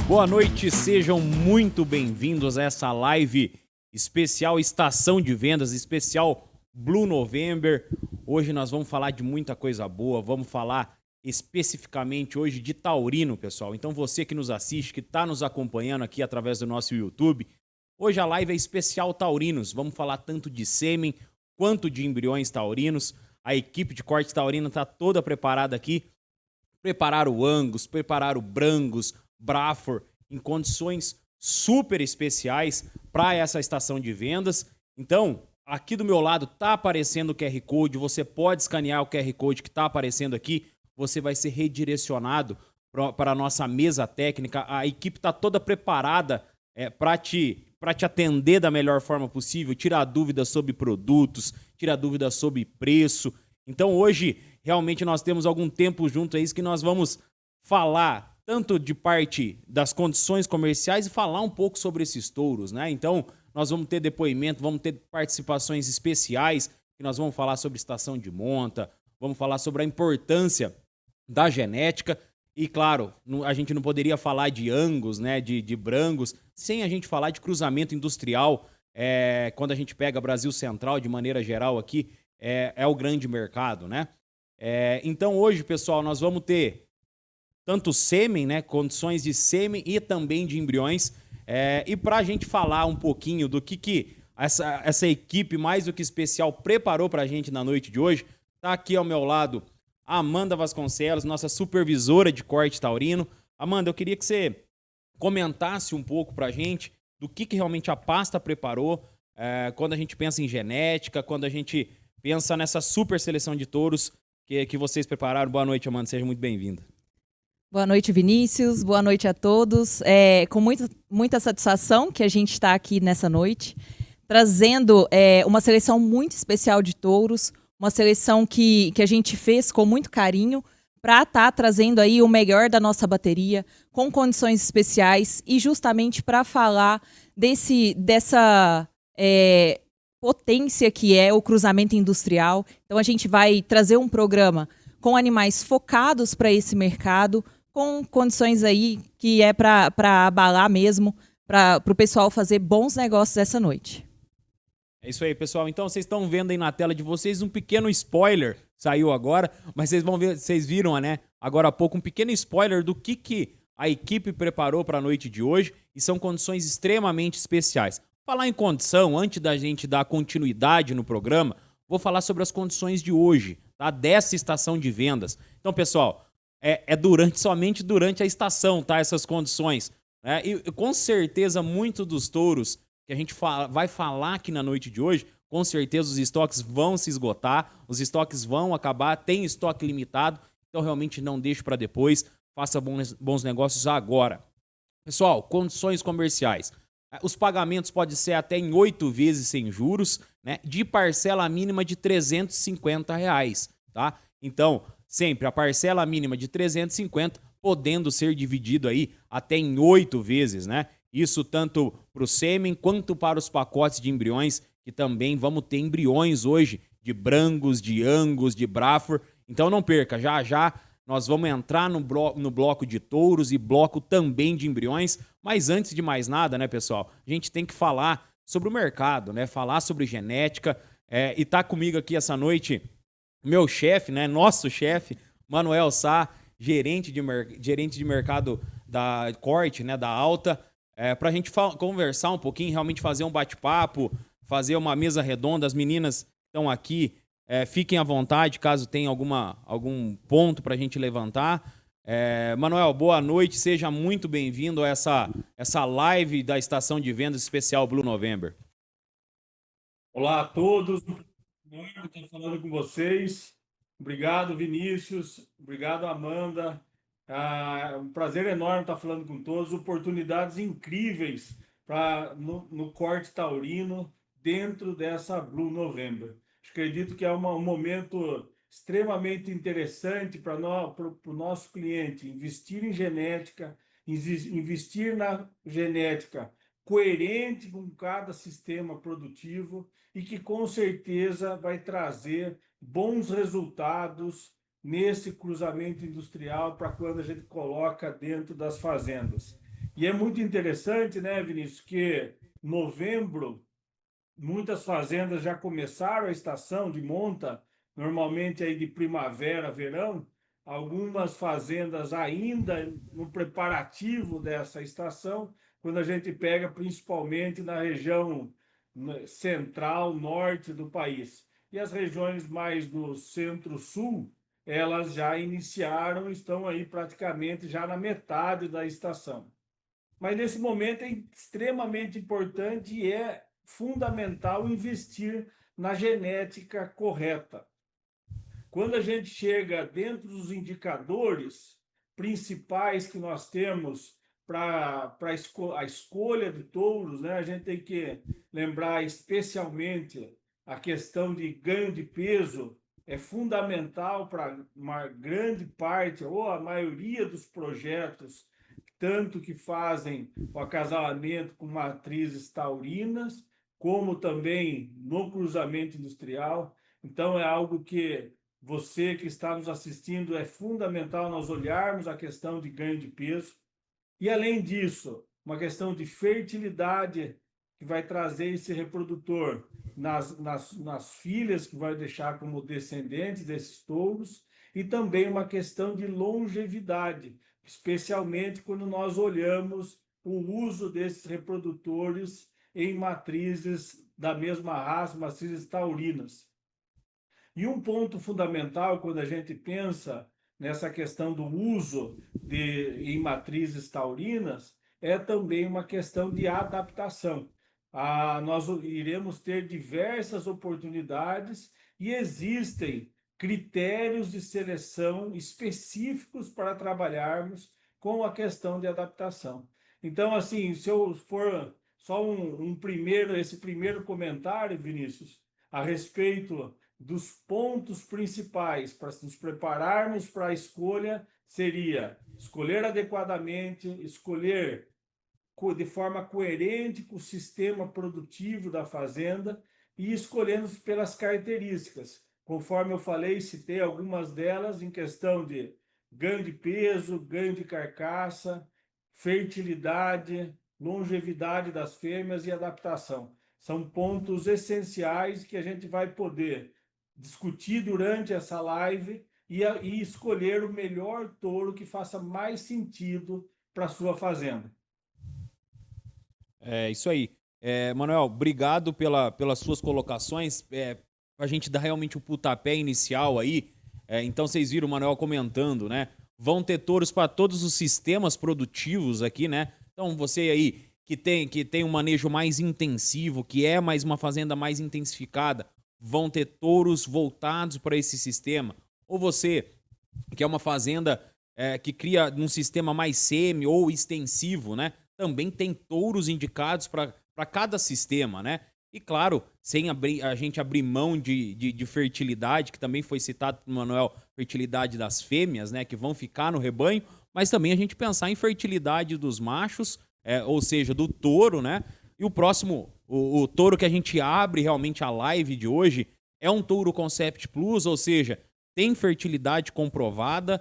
Boa noite, sejam muito bem-vindos a essa live especial Estação de Vendas, especial Blue November. Hoje nós vamos falar de muita coisa boa, vamos falar especificamente hoje de taurino, pessoal. Então você que nos assiste, que está nos acompanhando aqui através do nosso YouTube, hoje a live é especial taurinos. Vamos falar tanto de sêmen quanto de embriões taurinos. A equipe de corte taurino está toda preparada aqui. Preparar o Angus, preparar o Brangus, Braford, em condições super especiais para essa estação de vendas. Então, aqui do meu lado está aparecendo o QR Code, você pode escanear o QR Code que está aparecendo aqui, você vai ser redirecionado para a nossa mesa técnica. A equipe está toda preparada para te atender da melhor forma possível, tirar dúvidas sobre produtos, tirar dúvidas sobre preço. Então, hoje, realmente, nós temos algum tempo junto a isso que nós vamos falar tanto de parte das condições comerciais e falar um pouco sobre esses touros, né? Então, nós vamos ter depoimento, vamos ter participações especiais, que nós vamos falar sobre estação de monta, vamos falar sobre a importância da genética e, claro, a gente não poderia falar de Angus, né, de Brangus, sem a gente falar de cruzamento industrial. Quando a gente pega Brasil Central, de maneira geral aqui, é o grande mercado, né? Então, hoje, pessoal, nós vamos ter tanto sêmen, né, condições de sêmen e também de embriões. E para a gente falar um pouquinho do que essa equipe mais do que especial preparou para a gente na noite de hoje, tá aqui ao meu lado a Amanda Vasconcelos, nossa supervisora de corte taurino. Amanda, eu queria que você comentasse um pouco para a gente do que realmente a pasta preparou quando a gente pensa em genética, quando a gente pensa nessa super seleção de touros que vocês prepararam. Boa noite, Amanda, seja muito bem-vinda. Boa noite, Vinícius. Boa noite a todos. É com muita satisfação que a gente está aqui nessa noite, trazendo uma seleção muito especial de touros, uma seleção que a gente fez com muito carinho para estar trazendo aí o melhor da nossa bateria, com condições especiais e justamente para falar dessa potência que é o cruzamento industrial. Então a gente vai trazer um programa com animais focados para esse mercado, com condições aí que é para abalar mesmo, para o pessoal fazer bons negócios essa noite. É isso aí, pessoal. Então, vocês estão vendo aí na tela de vocês um pequeno spoiler, saiu agora, mas vocês vão ver, vocês viram, né, agora há pouco, um pequeno spoiler do que a equipe preparou para a noite de hoje, e são condições extremamente especiais. Falar em condição, antes da gente dar continuidade no programa, vou falar sobre as condições de hoje, tá? Dessa estação de vendas. Então, pessoal, somente durante a estação, tá? Essas condições, né? E com certeza, muitos dos touros que a gente vai falar aqui na noite de hoje, com certeza os estoques vão se esgotar, os estoques vão acabar, tem estoque limitado, então realmente não deixe para depois, faça bons negócios agora. Pessoal, condições comerciais. Os pagamentos podem ser até em 8 vezes sem juros, né? De parcela mínima de R$350, tá? Então, sempre a parcela mínima de 350, podendo ser dividido aí até em 8 vezes, né? Isso tanto para o sêmen quanto para os pacotes de embriões, que também vamos ter embriões hoje de Brangus, de Angus, de Braford. Então não perca, já nós vamos entrar no bloco de touros e bloco também de embriões. Mas antes de mais nada, né, pessoal, a gente tem que falar sobre o mercado, né? Falar sobre genética. E tá comigo aqui essa noite meu chefe, né, nosso chefe, Manuel Sá, gerente de mercado da corte, né, da Alta, para a gente conversar um pouquinho, realmente fazer um bate-papo, fazer uma mesa redonda. As meninas estão aqui, fiquem à vontade caso tenha algum ponto para a gente levantar. Manuel, boa noite, seja muito bem-vindo a essa live da Estação de Vendas Especial Blue November. Olá a todos, estou falando com vocês. Obrigado, Vinícius. Obrigado, Amanda. É um prazer enorme estar falando com todos. Oportunidades incríveis no corte taurino dentro dessa Blue November. Acredito que é um momento extremamente interessante para o nosso cliente investir em genética, investir na genética coerente com cada sistema produtivo e que com certeza vai trazer bons resultados nesse cruzamento industrial para quando a gente coloca dentro das fazendas. E é muito interessante, né, Vinícius, que novembro, muitas fazendas já começaram a estação de monta, normalmente aí de primavera, verão. Algumas fazendas ainda no preparativo dessa estação, quando a gente pega principalmente na região central, norte do país. E as regiões mais do centro-sul, elas já iniciaram, estão aí praticamente já na metade da estação. Mas nesse momento é extremamente importante e é fundamental investir na genética correta. Quando a gente chega dentro dos indicadores principais que nós temos para a escolha de touros, né, a gente tem que lembrar especialmente a questão de ganho de peso, é fundamental para uma grande parte ou a maioria dos projetos, tanto que fazem o acasalamento com matrizes taurinas, como também no cruzamento industrial. Então, é algo que você que está nos assistindo, é fundamental nós olharmos a questão de ganho de peso. E, além disso, uma questão de fertilidade que vai trazer esse reprodutor nas filhas que vai deixar como descendentes desses touros, e também uma questão de longevidade, especialmente quando nós olhamos o uso desses reprodutores em matrizes da mesma raça, matrizes taurinas. E um ponto fundamental quando a gente pensa nessa questão do uso em matrizes taurinas é também uma questão de adaptação. Nós iremos ter diversas oportunidades e existem critérios de seleção específicos para trabalharmos com a questão de adaptação. Então, assim, se eu for só esse primeiro comentário, Vinícius, a respeito dos pontos principais para nos prepararmos para a escolha, seria escolher adequadamente, escolher de forma coerente com o sistema produtivo da fazenda e escolhendo pelas características. Conforme eu falei, citei algumas delas em questão de ganho de peso, ganho de carcaça, fertilidade, longevidade das fêmeas e adaptação. São pontos essenciais que a gente vai poder discutir durante essa live e escolher o melhor touro que faça mais sentido para a sua fazenda. É isso aí. Manuel, obrigado pelas suas colocações. A gente dá realmente o pontapé inicial aí. Então vocês viram o Manuel comentando, né? Vão ter touros para todos os sistemas produtivos aqui, né? Então você aí que tem um manejo mais intensivo, que é mais uma fazenda mais intensificada, vão ter touros voltados para esse sistema. Ou você que é uma fazenda que cria um sistema mais semi ou extensivo, né? Também tem touros indicados para cada sistema, né? E claro, sem a gente abrir mão de fertilidade, que também foi citado pelo Manuel, fertilidade das fêmeas, né? Que vão ficar no rebanho, mas também a gente pensar em fertilidade dos machos, ou seja, do touro, né? E o próximo, o touro que a gente abre realmente a live de hoje é um touro Concept Plus, ou seja, tem fertilidade comprovada,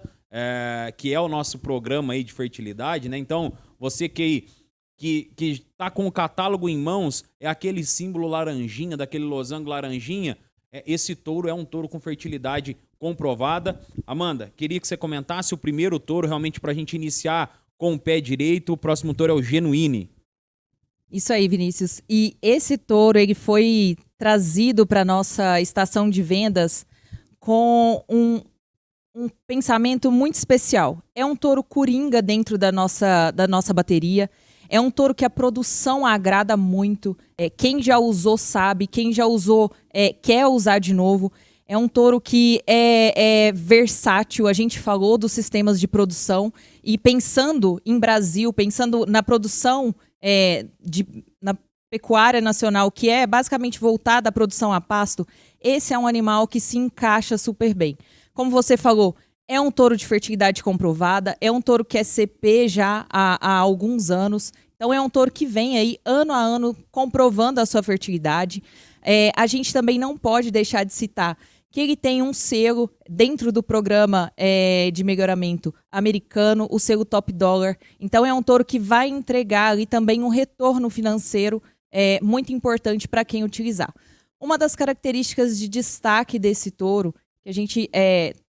que é o nosso programa aí de fertilidade, né? Então, você que está com o catálogo em mãos, é aquele símbolo laranjinha, daquele losango laranjinha, esse touro é um touro com fertilidade comprovada. Amanda, queria que você comentasse o primeiro touro, realmente para a gente iniciar com o pé direito. O próximo touro é o Genuine. Isso aí, Vinícius. E esse touro, ele foi trazido para a nossa estação de vendas com um pensamento muito especial. É um touro coringa dentro da nossa bateria. É um touro que a produção agrada muito. Quem já usou sabe, quem já usou quer usar de novo. É um touro que é versátil. A gente falou dos sistemas de produção. E pensando em Brasil, pensando na produção na pecuária nacional, que é basicamente voltada à produção a pasto, esse é um animal que se encaixa super bem. Como você falou, é um touro de fertilidade comprovada, é um touro que é CP já há alguns anos. Então é um touro que vem aí ano a ano comprovando a sua fertilidade. A gente também não pode deixar de citar que ele tem um selo dentro do programa de melhoramento americano, o selo Top Dollar. Então é um touro que vai entregar ali também um retorno financeiro muito importante para quem utilizar. Uma das características de destaque desse touro, que a gente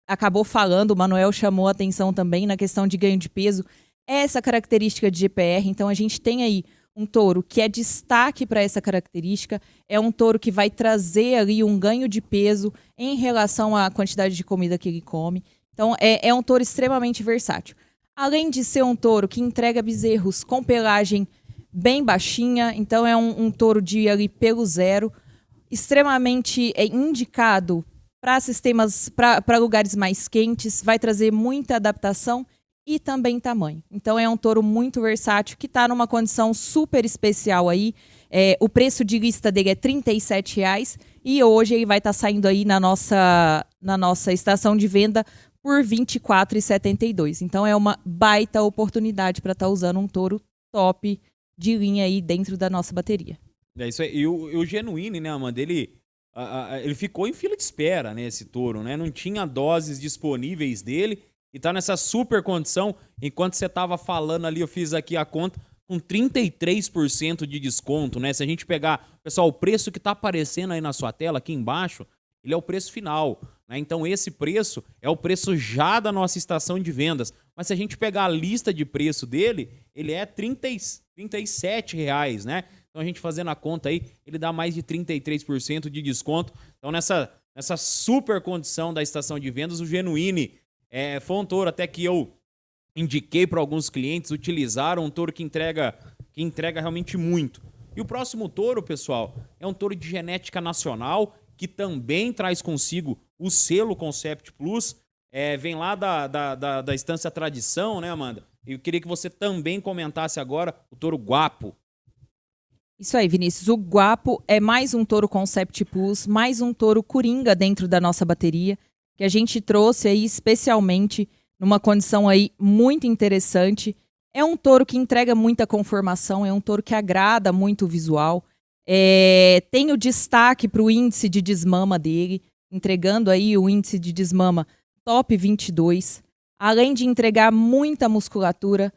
acabou falando, o Manuel chamou a atenção também na questão de ganho de peso, é essa característica de GPR. Então a gente tem aí um touro que é destaque para essa característica, é um touro que vai trazer ali um ganho de peso em relação à quantidade de comida que ele come. Então é um touro extremamente versátil. Além de ser um touro que entrega bezerros com pelagem bem baixinha, então é um touro de ali pelo zero, extremamente indicado para sistemas, para lugares mais quentes, vai trazer muita adaptação e também tamanho. Então é um touro muito versátil, que está numa condição super especial aí. O preço de lista dele é R$ 37,00 e hoje ele vai estar saindo aí na nossa estação de venda por R$ 24,72. Então é uma baita oportunidade para estar usando um touro top de linha aí dentro da nossa bateria. É isso aí. E o Genuine, né, Amanda, ele ficou em fila de espera, né, esse touro, né? Não tinha doses disponíveis dele e tá nessa super condição. Enquanto você tava falando ali, eu fiz aqui a conta, com 33% de desconto, né? Se a gente pegar, pessoal, o preço que tá aparecendo aí na sua tela, aqui embaixo, ele é o preço final, né? Então esse preço é o preço já da nossa estação de vendas. Mas se a gente pegar a lista de preço dele, ele é R$ 37,00, né? Então a gente fazendo a conta aí, ele dá mais de 33% de desconto. Então nessa super condição da estação de vendas, o Genuine foi um touro até que eu indiquei para alguns clientes, utilizaram, um touro que entrega realmente muito. E o próximo touro, pessoal, é um touro de genética nacional, que também traz consigo o selo Concept Plus, vem lá da Estância Tradição, né, Amanda? Eu queria que você também comentasse agora o touro Guapo. Isso aí, Vinícius. O Guapo é mais um touro Concept Plus, mais um touro coringa dentro da nossa bateria, que a gente trouxe aí especialmente numa condição aí muito interessante. É um touro que entrega muita conformação, é um touro que agrada muito o visual. Tem o destaque para o índice de desmama dele, entregando aí o índice de desmama top 22. Além de entregar muita musculatura,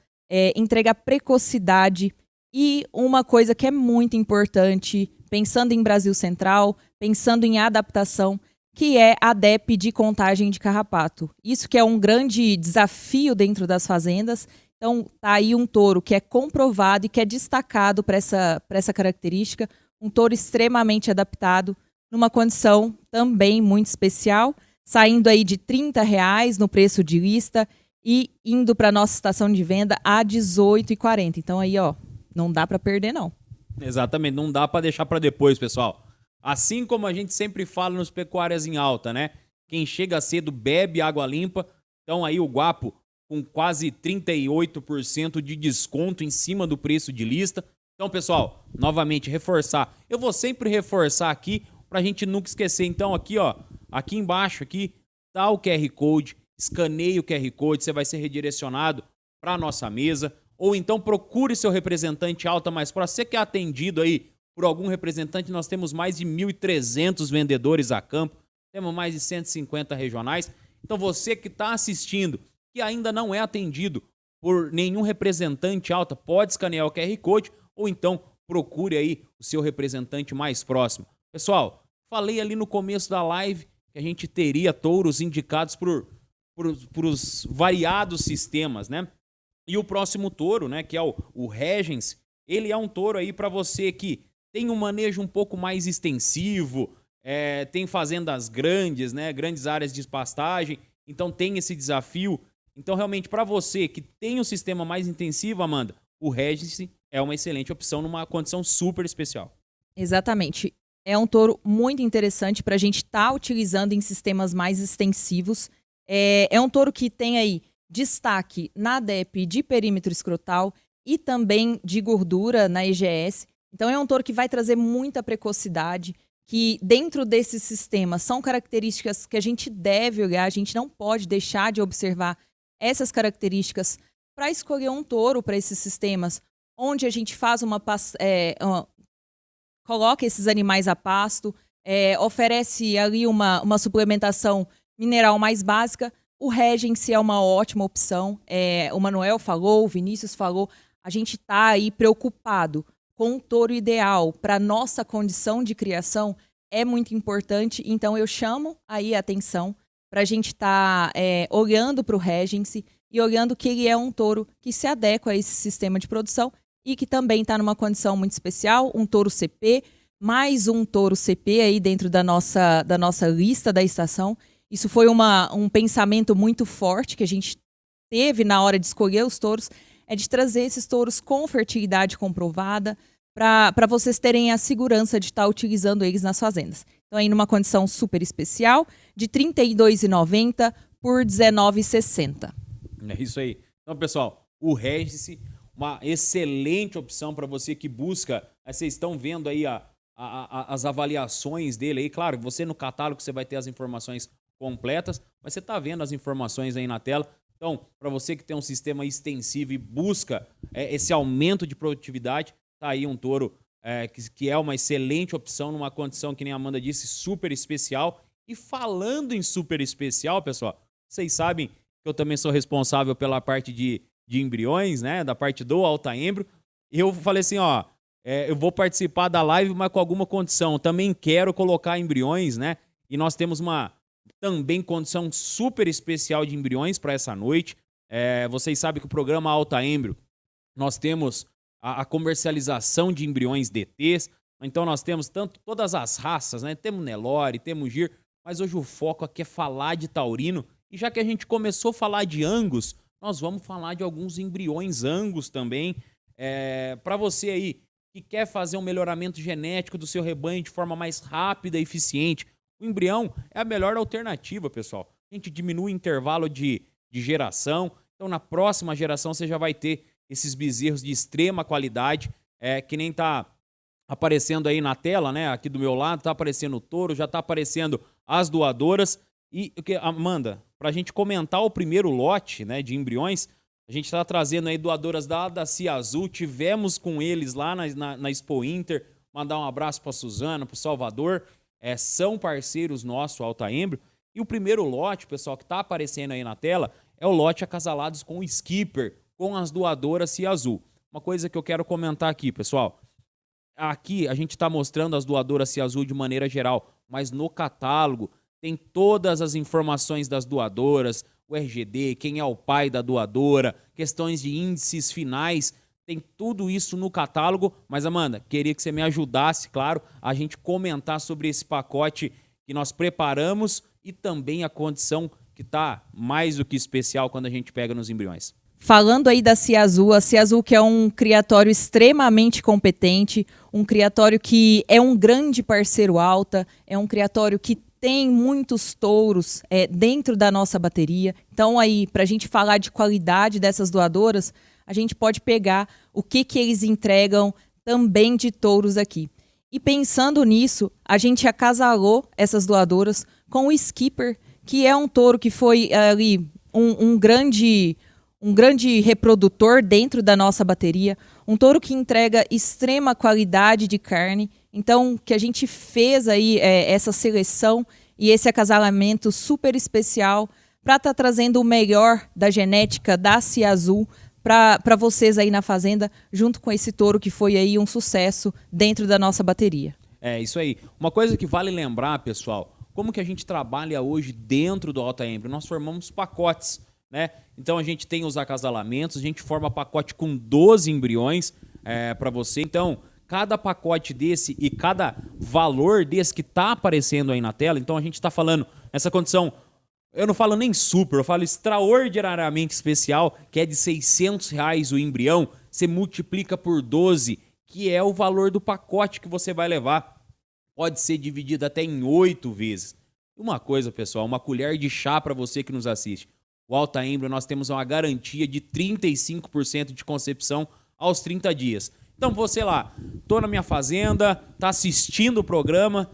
entrega precocidade. E uma coisa que é muito importante, pensando em Brasil Central, pensando em adaptação, que é a DEP de contagem de carrapato. Isso que é um grande desafio dentro das fazendas. Então, tá aí um touro que é comprovado e que é destacado para essa característica. Um touro extremamente adaptado, numa condição também muito especial, saindo aí de R$ 30,00 no preço de lista e indo para a nossa estação de venda a R$ 18,40. Então aí, ó, não dá para perder, não. Exatamente, não dá para deixar para depois, pessoal. Assim como a gente sempre fala nos Pecuárias em Alta, né? Quem chega cedo bebe água limpa. Então aí o Guapo com quase 38% de desconto em cima do preço de lista. Então, pessoal, novamente, reforçar. Eu vou sempre reforçar aqui pra gente nunca esquecer. Então, aqui, ó, aqui embaixo, aqui, tá o QR Code. Escaneie o QR Code, você vai ser redirecionado para nossa mesa. Ou então procure seu representante Alta mais próximo. Você que é atendido aí por algum representante, nós temos mais de 1.300 vendedores a campo, temos mais de 150 regionais. Então você que está assistindo, que ainda não é atendido por nenhum representante Alta, pode escanear o QR Code ou então procure aí o seu representante mais próximo. Pessoal, falei ali no começo da live que a gente teria touros indicados por os variados sistemas, né? E o próximo touro, né, que é o Regens, ele é um touro aí para você que tem um manejo um pouco mais extensivo, tem fazendas grandes, né, grandes áreas de pastagem, então tem esse desafio. Então, realmente, para você que tem um sistema mais intensivo, Amanda, o Regens é uma excelente opção numa condição super especial. Exatamente. É um touro muito interessante para a gente estar utilizando em sistemas mais extensivos. É um touro que tem aí destaque na DEP de perímetro escrotal e também de gordura na EGS. Então é um touro que vai trazer muita precocidade, que dentro desse sistema são características que a gente deve olhar, a gente não pode deixar de observar essas características para escolher um touro para esses sistemas, onde a gente faz coloca esses animais a pasto, oferece ali uma suplementação mineral mais básica. O Regency é uma ótima opção. O Manuel falou, o Vinícius falou, a gente está aí preocupado com o touro ideal para nossa condição de criação, é muito importante. Então eu chamo aí a atenção para a gente estar olhando para o Regency e olhando que ele é um touro que se adequa a esse sistema de produção e que também está numa condição muito especial, um touro CP, mais um touro CP aí dentro da nossa lista da estação. Isso foi um pensamento muito forte que a gente teve na hora de escolher os touros, é de trazer esses touros com fertilidade comprovada para vocês terem a segurança de estar utilizando eles nas fazendas. Então, aí numa condição super especial, de R$ 32,90 por R$ 19,60. É isso aí. Então, pessoal, o Regency, uma excelente opção para você que busca. Vocês estão vendo aí as avaliações dele aí. Claro, você no catálogo você vai ter as informações completas, mas você está vendo as informações aí na tela. Então, para você que tem um sistema extensivo e busca esse aumento de produtividade, tá aí um touro que é uma excelente opção numa condição, que nem a Amanda disse, super especial. E falando em super especial, pessoal, vocês sabem que eu também sou responsável pela parte de embriões, né, da parte do Altaembro. E eu falei assim, eu vou participar da live, mas com alguma condição. Eu também quero colocar embriões, né? E nós temos uma também condição super especial de embriões para essa noite. Vocês sabem que o programa Altaembro, nós temos a comercialização de embriões DTs. Então nós temos todas as raças, né? Temos Nelore, temos Gir, mas hoje o foco aqui é falar de taurino. E já que a gente começou a falar de Angus, nós vamos falar de alguns embriões Angus também. Para você aí que quer fazer um melhoramento genético do seu rebanho de forma mais rápida e eficiente, o embrião é a melhor alternativa, pessoal. A gente diminui o intervalo de geração. Então, na próxima geração, você já vai ter esses bezerros de extrema qualidade, que nem tá aparecendo aí na tela, né? Aqui do meu lado, tá aparecendo o touro, já tá aparecendo as doadoras. E, Amanda, pra gente comentar o primeiro lote, né, de embriões, a gente tá trazendo aí doadoras da Cia Azul, tivemos com eles lá na Expo Inter, mandar um abraço pra Suzana, pro Salvador, são parceiros nossos, Altaembro. E o primeiro lote, pessoal, que tá aparecendo aí na tela, é o lote acasalados com o Skipper, com as doadoras Cia Azul. Uma coisa que eu quero comentar aqui, pessoal, aqui a gente está mostrando as doadoras Cia Azul de maneira geral, mas no catálogo tem todas as informações das doadoras, o RGD, quem é o pai da doadora, questões de índices finais, tem tudo isso no catálogo. Mas, Amanda, queria que você me ajudasse, claro, a gente comentar sobre esse pacote que nós preparamos e também a condição que está mais do que especial quando a gente pega nos embriões. Falando aí da Cia Azul, a Cia Azul que é um criatório extremamente competente, um criatório que é um grande parceiro Alta, é um criatório que tem muitos touros dentro da nossa bateria. Então aí, para a gente falar de qualidade dessas doadoras, a gente pode pegar o que eles entregam também de touros aqui. E pensando nisso, a gente acasalou essas doadoras com o Skipper, que é um touro que foi ali um grande reprodutor dentro da nossa bateria, um touro que entrega extrema qualidade de carne. Então, que a gente fez aí essa seleção e esse acasalamento super especial para estar trazendo o melhor da genética da Cia Azul para vocês aí na fazenda, junto com esse touro que foi aí um sucesso dentro da nossa bateria. É isso aí. Uma coisa que vale lembrar, pessoal, como que a gente trabalha hoje dentro do Altaembro? Nós formamos pacotes, né? Então a gente tem os acasalamentos, a gente forma pacote com 12 embriões para você. Então, cada pacote desse e cada valor desse que está aparecendo aí na tela, então a gente está falando nessa condição, eu não falo nem super, eu falo extraordinariamente especial, que é de R$600 o embrião, você multiplica por 12, que é o valor do pacote que você vai levar. Pode ser dividido até em 8 vezes. Uma coisa, pessoal, uma colher de chá para você que nos assiste. O Altaembro, nós temos uma garantia de 35% de concepção aos 30 dias. Então, você lá, tô na minha fazenda, tá assistindo o programa,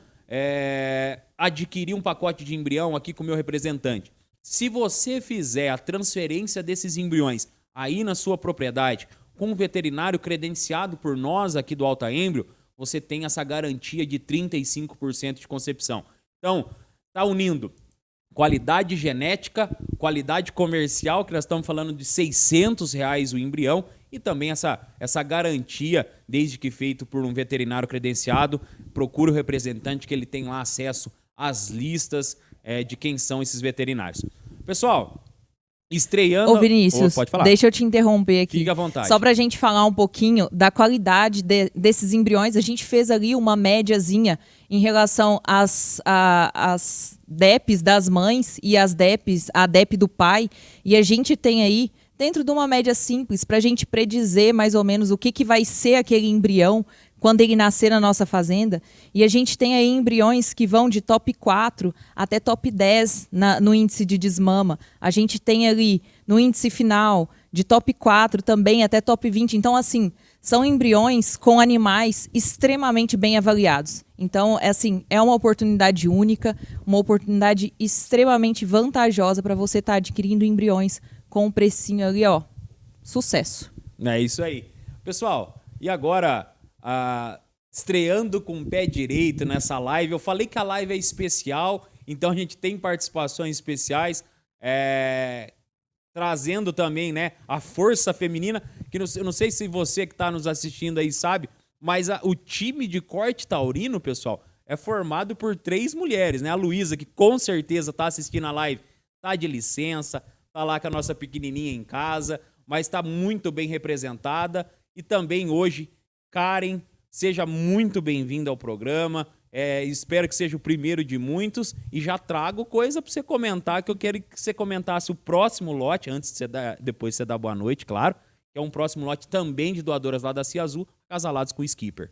adquirir um pacote de embrião aqui com o meu representante. Se você fizer a transferência desses embriões aí na sua propriedade, com um veterinário credenciado por nós aqui do Altaembro, você tem essa garantia de 35% de concepção. Então, tá unindo qualidade genética, qualidade comercial, que nós estamos falando de R$600 o embrião, e também essa garantia, desde que feito por um veterinário credenciado, procure o representante que ele tem lá acesso às listas de quem são esses veterinários. Pessoal, estreando... Ô Vinícius, pode falar. deixa eu te interromper aqui. Fique à vontade. Só pra gente falar um pouquinho da qualidade desses embriões, a gente fez ali uma médiazinha em relação às DEPs das mães e as DEPs, a DEP do pai, e a gente tem aí, dentro de uma média simples, pra gente predizer mais ou menos o que vai ser aquele embrião quando ele nascer na nossa fazenda, e a gente tem aí embriões que vão de top 4 até top 10 no índice de desmama. A gente tem ali no índice final de top 4 também até top 20. Então, assim, são embriões com animais extremamente bem avaliados. Então, é uma oportunidade única, uma oportunidade extremamente vantajosa para você estar adquirindo embriões com um precinho ali, ó, sucesso. É isso aí. Pessoal, e agora... estreando com o pé direito nessa live. Eu falei que a live é especial, então a gente tem participações especiais, trazendo também, né, a força feminina, que eu não sei se você que está nos assistindo aí sabe, mas o time de corte taurino, pessoal, é formado por 3 mulheres, né? A Luísa, que com certeza está assistindo a live, tá de licença, tá lá com a nossa pequenininha em casa, mas está muito bem representada. E também hoje Karen, seja muito bem-vinda ao programa. Espero que seja o primeiro de muitos. E já trago coisa para você comentar, que eu quero que você comentasse o próximo lote, depois você dar boa noite, claro, que é um próximo lote também de doadoras lá da Cia Azul, casalados com o Skipper.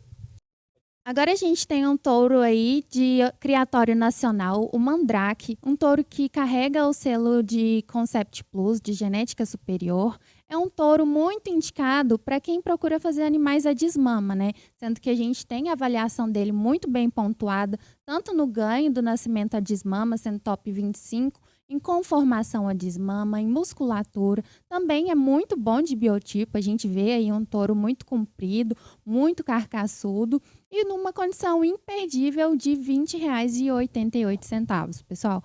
Agora a gente tem um touro aí de criatório nacional, o Mandrake, um touro que carrega o selo de Concept Plus, de genética superior. É um touro muito indicado para quem procura fazer animais a desmama, né? Sendo que a gente tem a avaliação dele muito bem pontuada, tanto no ganho do nascimento a desmama, sendo top 25, em conformação a desmama, em musculatura. Também é muito bom de biotipo, a gente vê aí um touro muito comprido, muito carcaçudo e numa condição imperdível de R$ 20,88. Pessoal,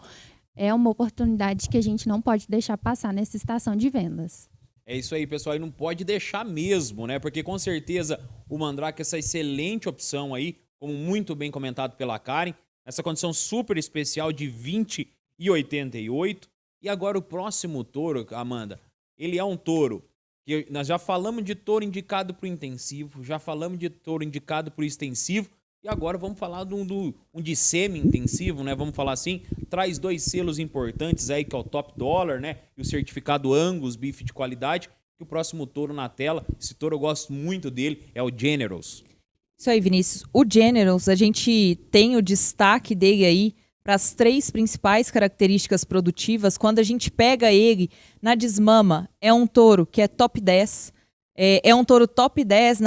é uma oportunidade que a gente não pode deixar passar nessa estação de vendas. É isso aí, pessoal, e não pode deixar mesmo, né? Porque com certeza o Mandrake é essa excelente opção aí, como muito bem comentado pela Karen, essa condição super especial de 20,88. E agora o próximo touro, Amanda, ele é um touro que nós já falamos de touro indicado para o intensivo, já falamos de touro indicado para o extensivo, e agora vamos falar de um de semi-intensivo, né? Vamos falar assim, traz 2 selos importantes aí, que é o Top Dollar, né? E o certificado Angus, bife de qualidade. E o próximo touro na tela, esse touro eu gosto muito dele, é o Generals. Isso aí, Vinícius. O Generals, a gente tem o destaque dele aí para as 3 principais características produtivas. Quando a gente pega ele na desmama, é um touro que é top 10, é um touro top 10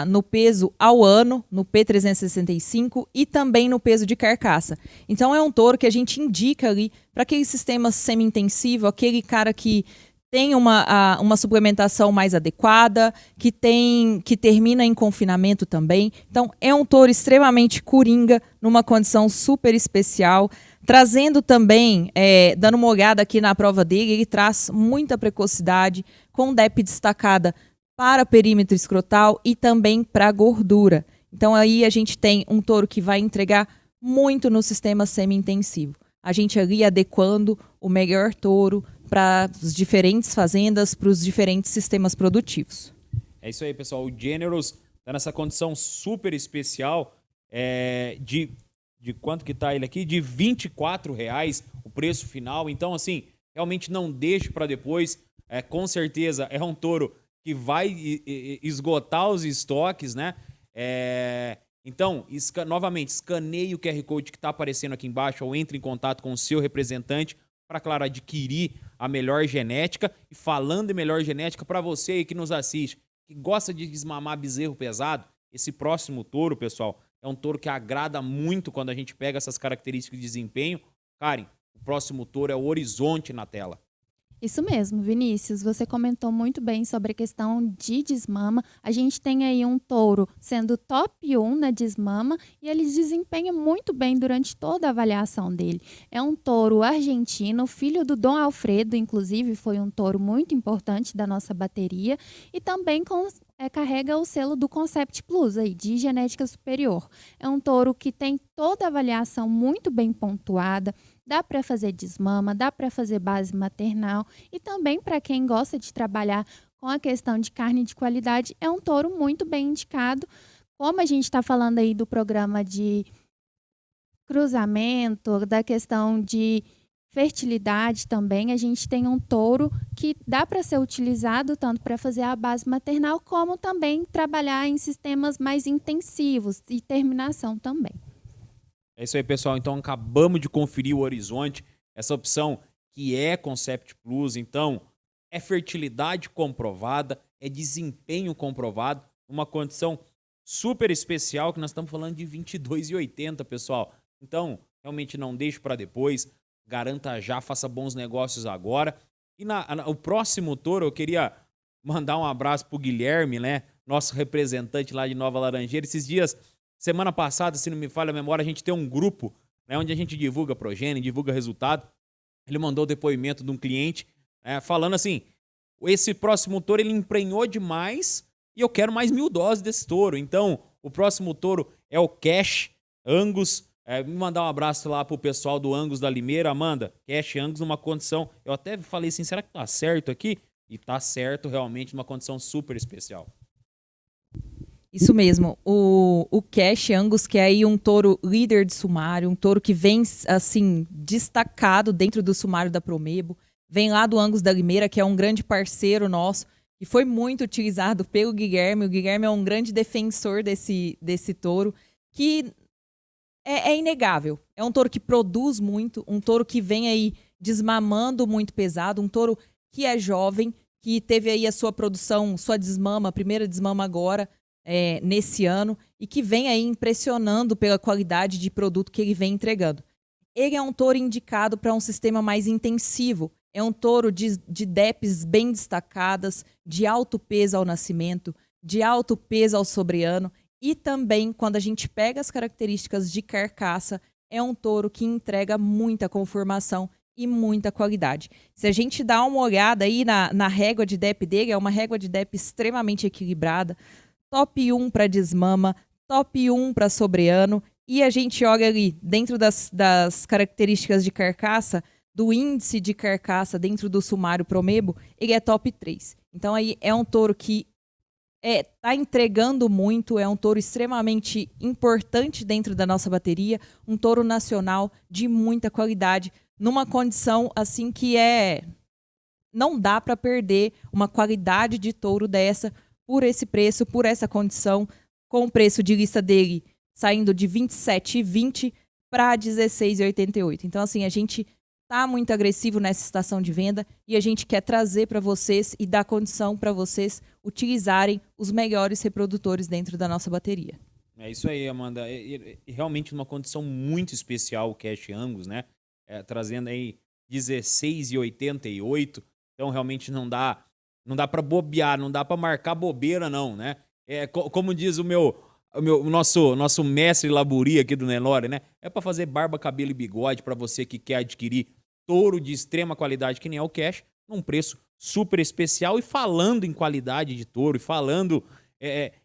no peso ao ano, no P365 e também no peso de carcaça. Então é um touro que a gente indica ali para aquele sistema semi-intensivo, aquele cara que tem uma suplementação mais adequada, que termina em confinamento também. Então é um touro extremamente coringa, numa condição super especial. Trazendo também, dando uma olhada aqui na prova dele, ele traz muita precocidade, com DEP destacada para perímetro escrotal e também para gordura. Então aí a gente tem um touro que vai entregar muito no sistema semi-intensivo. A gente ali adequando o melhor touro para as diferentes fazendas, para os diferentes sistemas produtivos. É isso aí, pessoal. O Generous está nessa condição super especial de quanto que tá ele aqui? De R$24 o preço final. Então, assim, realmente não deixe para depois. Com certeza é um touro que vai esgotar os estoques, né? Então, novamente, escaneie o QR Code que está aparecendo aqui embaixo ou entre em contato com o seu representante para, claro, adquirir a melhor genética. E falando em melhor genética, para você aí que nos assiste, que gosta de desmamar bezerro pesado, esse próximo touro, pessoal, é um touro que agrada muito quando a gente pega essas características de desempenho. Karen, o próximo touro é o Horizonte na tela. Isso mesmo, Vinícius, você comentou muito bem sobre a questão de desmama. A gente tem aí um touro sendo top 1 na desmama e ele desempenha muito bem durante toda a avaliação dele. É um touro argentino, filho do Dom Alfredo, inclusive foi um touro muito importante da nossa bateria e também carrega o selo do Concept Plus, aí, de genética superior. É um touro que tem toda a avaliação muito bem pontuada, dá para fazer desmama, dá para fazer base maternal e também para quem gosta de trabalhar com a questão de carne de qualidade, é um touro muito bem indicado. Como a gente está falando aí do programa de cruzamento, da questão de fertilidade também, a gente tem um touro que dá para ser utilizado tanto para fazer a base maternal, como também trabalhar em sistemas mais intensivos e terminação também. É isso aí, pessoal. Então, acabamos de conferir o Horizonte, essa opção que é Concept Plus. Então, é fertilidade comprovada, é desempenho comprovado, uma condição super especial, que nós estamos falando de 22,80, pessoal. Então, realmente não deixe para depois, garanta já, faça bons negócios agora. E o próximo touro, eu queria mandar um abraço pro Guilherme, né? Nosso representante lá de Nova Laranjeira. Esses dias, semana passada, se não me falha a memória, a gente tem um grupo, né, onde a gente divulga progênie, divulga resultado. Ele mandou o depoimento de um cliente, falando assim, esse próximo touro ele emprenhou demais e eu quero mais 1.000 doses desse touro. Então, o próximo touro é o Cash Angus. Me mandar um abraço lá pro pessoal do Angus da Limeira. Amanda, Cash Angus numa condição, eu até falei assim, será que tá certo aqui? E tá certo, realmente, numa condição super especial. Isso mesmo, o Cash Angus, que é aí um touro líder de sumário, um touro que vem, assim, destacado dentro do sumário da Promebo, vem lá do Angus da Limeira, que é um grande parceiro nosso, e foi muito utilizado pelo Guilherme. O Guilherme é um grande defensor desse touro, que é inegável. É um touro que produz muito, um touro que vem aí desmamando muito pesado, um touro que é jovem, que teve aí a sua produção, sua desmama, a primeira desmama agora, nesse ano, e que vem aí impressionando pela qualidade de produto que ele vem entregando. Ele é um touro indicado para um sistema mais intensivo, é um touro de DEPs bem destacadas, de alto peso ao nascimento, de alto peso ao sobreano, e também, quando a gente pega as características de carcaça, é um touro que entrega muita conformação e muita qualidade. Se a gente dá uma olhada aí na régua de DEP dele, é uma régua de DEP extremamente equilibrada, top 1 para desmama, top 1 para sobreano, e a gente olha ali, dentro das características de carcaça, do índice de carcaça dentro do sumário Promebo, ele é top 3. Então aí é um touro que tá entregando muito, é um touro extremamente importante dentro da nossa bateria, um touro nacional de muita qualidade, numa condição assim que não dá para perder uma qualidade de touro dessa, por esse preço, por essa condição, com o preço de lista dele saindo de R$ 27,20 para R$ 16,88. Então, assim, a gente está muito agressivo nessa estação de venda e a gente quer trazer para vocês e dar condição para vocês utilizarem os melhores reprodutores dentro da nossa bateria. É isso aí, Amanda. Realmente uma condição muito especial o Cash Angus, né? Trazendo aí 16,88. Então, realmente não dá para bobear, não dá para marcar bobeira, não, né? Como diz o nosso mestre Laburi aqui do Nelore, né? É para fazer barba, cabelo e bigode para você que quer adquirir touro de extrema qualidade, que nem é o Cash, num preço super especial. E falando em qualidade de touro, e falando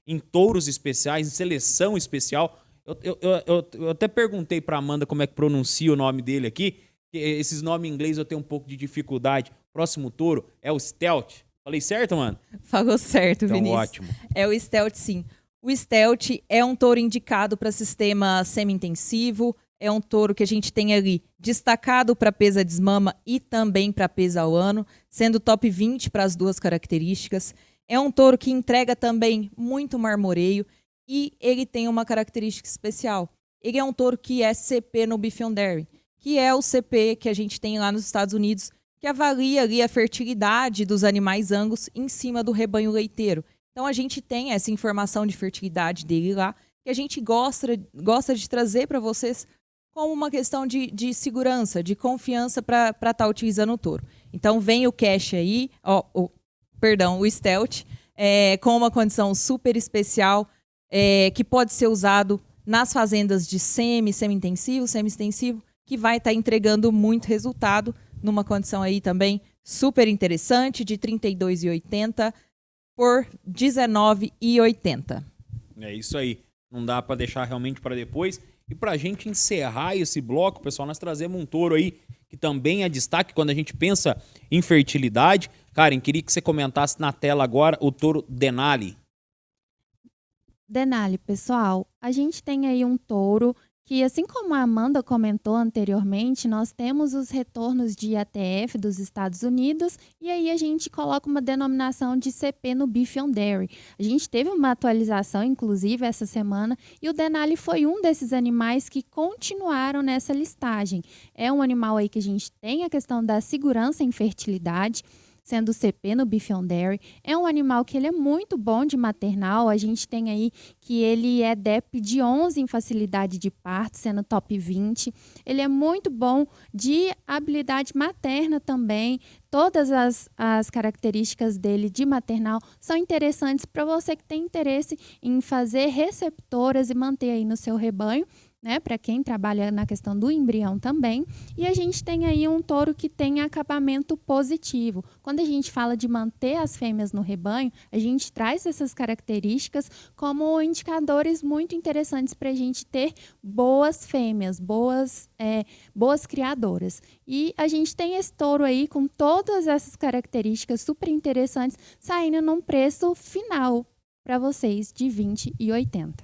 em touros especiais, em seleção especial, eu até perguntei para Amanda como é que pronuncia o nome dele aqui. Esses nomes em inglês eu tenho um pouco de dificuldade. Próximo touro é o Stealth. Falei certo, mano? Falou certo, então, Vinícius. Ótimo. É o Stealth, sim. O Stealth é um touro indicado para sistema semi-intensivo, é um touro que a gente tem ali destacado para pesa desmama e também para pesa ao ano, sendo top 20 para as duas características. É um touro que entrega também muito marmoreio e ele tem uma característica especial. Ele é um touro que é CP no Beef on Dairy, que é o CP que a gente tem lá nos Estados Unidos, que avalia ali a fertilidade dos animais Angus em cima do rebanho leiteiro. Então a gente tem essa informação de fertilidade dele lá, que a gente gosta de trazer para vocês como uma questão de segurança, de confiança para estar utilizando o touro. Então vem o Cash aí, o Stealth, com uma condição super especial, que pode ser usado nas fazendas de semi-intensivo, semi-extensivo, que vai estar entregando muito resultado, numa condição aí também super interessante, de R$ 32,80 por R$ 19,80. É isso aí. Não dá para deixar realmente para depois. E para a gente encerrar esse bloco, pessoal, nós trazemos um touro aí que também é destaque quando a gente pensa em fertilidade. Karen, queria que você comentasse na tela agora o touro Denali. Denali, pessoal, a gente tem aí um touro que, assim como a Amanda comentou anteriormente, nós temos os retornos de ATF dos Estados Unidos e aí a gente coloca uma denominação de CP no Beef on Dairy. A gente teve uma atualização, inclusive, essa semana e o Denali foi um desses animais que continuaram nessa listagem. É um animal aí que a gente tem a questão da segurança em fertilidade, sendo o CP no Beef on Dairy. É um animal que ele é muito bom de maternal. A gente tem aí que ele é DEP de 11 em facilidade de parto, sendo top 20. Ele é muito bom de habilidade materna também. Todas as características dele de maternal são interessantes para você que tem interesse em fazer receptoras e manter aí no seu rebanho, né, para quem trabalha na questão do embrião também. E a gente tem aí um touro que tem acabamento positivo. Quando a gente fala de manter as fêmeas no rebanho, a gente traz essas características como indicadores muito interessantes para a gente ter boas fêmeas, boas criadoras. E a gente tem esse touro aí com todas essas características super interessantes, saindo num preço final para vocês de R$ 20,80.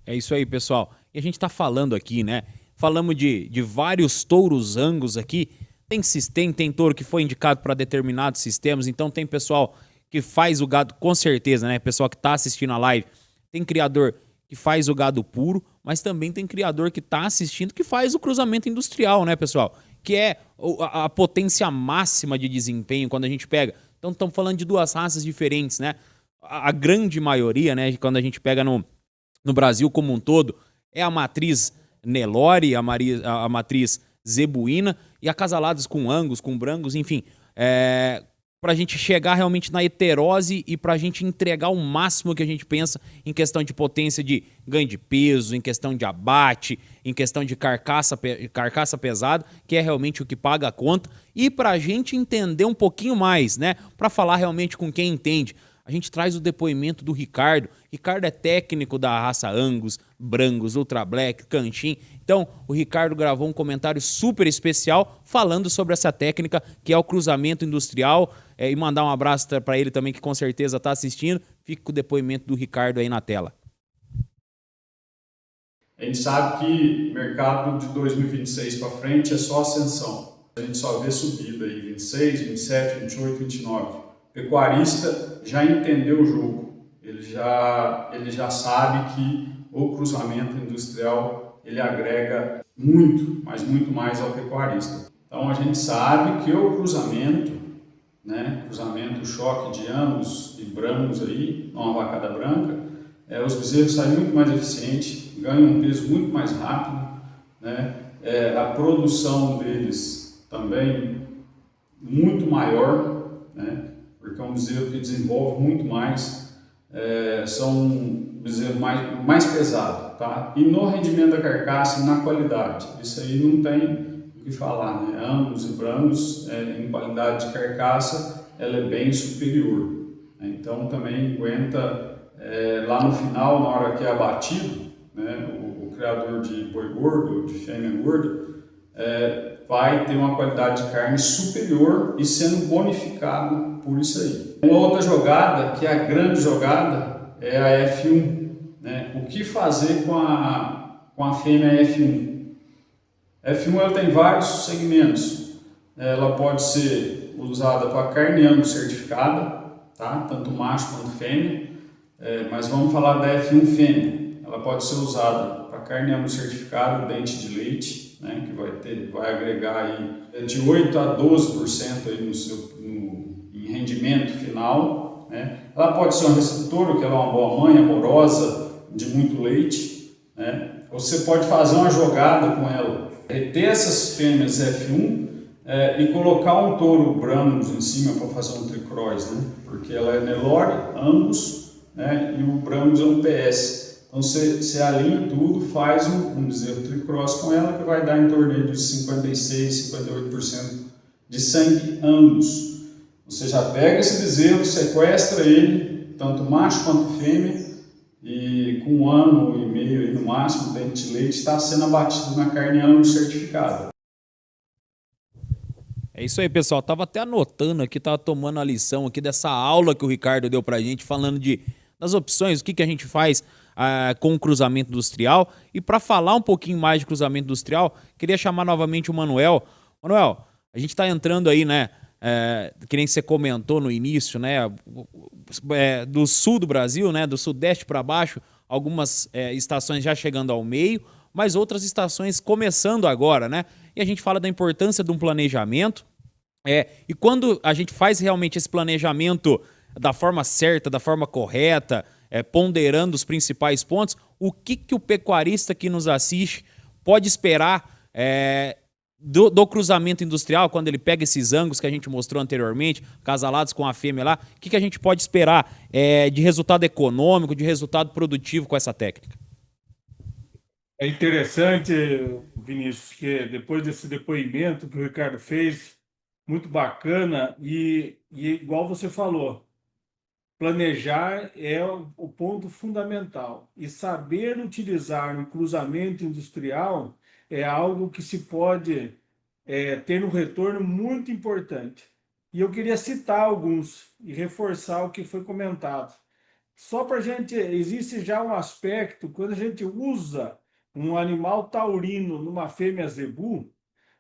É isso aí, pessoal. E a gente está falando aqui, né? Falamos de vários touros Angus aqui. Tem touro que foi indicado para determinados sistemas. Então tem pessoal que faz o gado, com certeza, né? Pessoal que está assistindo a live. Tem criador que faz o gado puro, mas também tem criador que está assistindo que faz o cruzamento industrial, né, pessoal? Que é a potência máxima de desempenho quando a gente pega. Então estamos falando de duas raças diferentes, né? A grande maioria, né? Quando a gente pega no Brasil como um todo, é a matriz Nelore, a matriz Zebuína e acasaladas com Angus, com Brangus, enfim. Para a gente chegar realmente na heterose e para a gente entregar o máximo que a gente pensa em questão de potência de ganho de peso, em questão de abate, em questão de carcaça pesada, que é realmente o que paga a conta. E para a gente entender um pouquinho mais, né? Para falar realmente com quem entende, a gente traz o depoimento do Ricardo. Ricardo é técnico da raça Angus, Brangus, Ultra Black, Canchim. Então, o Ricardo gravou um comentário super especial falando sobre essa técnica que é o cruzamento industrial. E mandar um abraço para ele também, que com certeza está assistindo. Fique com o depoimento do Ricardo aí na tela. A gente sabe que o mercado de 2026 para frente é só ascensão. A gente só vê subida aí, 26, 27, 28, 29. O pecuarista já entendeu o jogo. Ele já sabe que o cruzamento industrial ele agrega muito, mas muito mais ao pecuarista. Então a gente sabe que o cruzamento, né, cruzamento choque de Angus e Brangus aí, uma vacada branca, os bezerros saem muito mais eficientes, ganham um peso muito mais rápido, né, a produção deles também muito maior, né, porque é um bezerro que desenvolve muito mais, são bezerros mais pesados, tá? E no rendimento da carcaça e na qualidade, isso aí não tem o que falar, né? Angus e Brangus, em qualidade de carcaça, ela é bem superior, né? Então também aguenta, lá no final, na hora que é abatido, né, o criador de boi gordo, de fêmea gorda, vai ter uma qualidade de carne superior e sendo bonificado por isso aí. Uma outra jogada, que é a grande jogada, é a F1. Né? O que fazer com a fêmea F1? F1 ela tem vários segmentos. Ela pode ser usada para carne Angus certificada, tá? Tanto macho quanto fêmea, mas vamos falar da F1 fêmea. Ela pode ser usada para carne Angus certificada, dente de leite, né? Que vai agregar aí de 8 a 12% aí em rendimento final, né? Ela pode ser uma receptora, que ela é uma boa mãe, amorosa, de muito leite, né? Você pode fazer uma jogada com ela, reter essas fêmeas F1 e colocar um touro Brahmus em cima para fazer um tricross, né? Porque ela é Nelore, Angus, né? E o Brahmus é um PS. Então você alinha tudo, faz um bezerro tricross com ela que vai dar em torno de 56, 58% de sangue Angus. Você já pega esse bezerro, sequestra ele, tanto macho quanto fêmea, e com 1 ano e meio aí no máximo, dente de leite, está sendo abatido na carne Angus certificada. É isso aí, pessoal. Tava até anotando aqui, tava tomando a lição aqui dessa aula que o Ricardo deu pra gente, falando das opções, o que a gente faz com o cruzamento industrial. E para falar um pouquinho mais de cruzamento industrial, queria chamar novamente o Manuel. Manuel, a gente tá entrando aí, né? Que nem você comentou no início, né? Do sul do Brasil, né? Do sudeste para baixo, algumas estações já chegando ao meio, mas outras estações começando agora, né? E a gente fala da importância de um planejamento. E quando a gente faz realmente esse planejamento da forma certa, da forma correta, ponderando os principais pontos, o que o pecuarista que nos assiste pode esperar do cruzamento industrial, quando ele pega esses ângulos que a gente mostrou anteriormente, casalados com a fêmea lá, o que a gente pode esperar de resultado econômico, de resultado produtivo com essa técnica? É interessante, Vinícius, que depois desse depoimento que o Ricardo fez, muito bacana, e igual você falou, planejar é o ponto fundamental. E saber utilizar um cruzamento industrial é algo que se pode ter um retorno muito importante. E eu queria citar alguns e reforçar o que foi comentado. Só para a gente, existe já um aspecto, quando a gente usa um animal taurino numa fêmea zebu,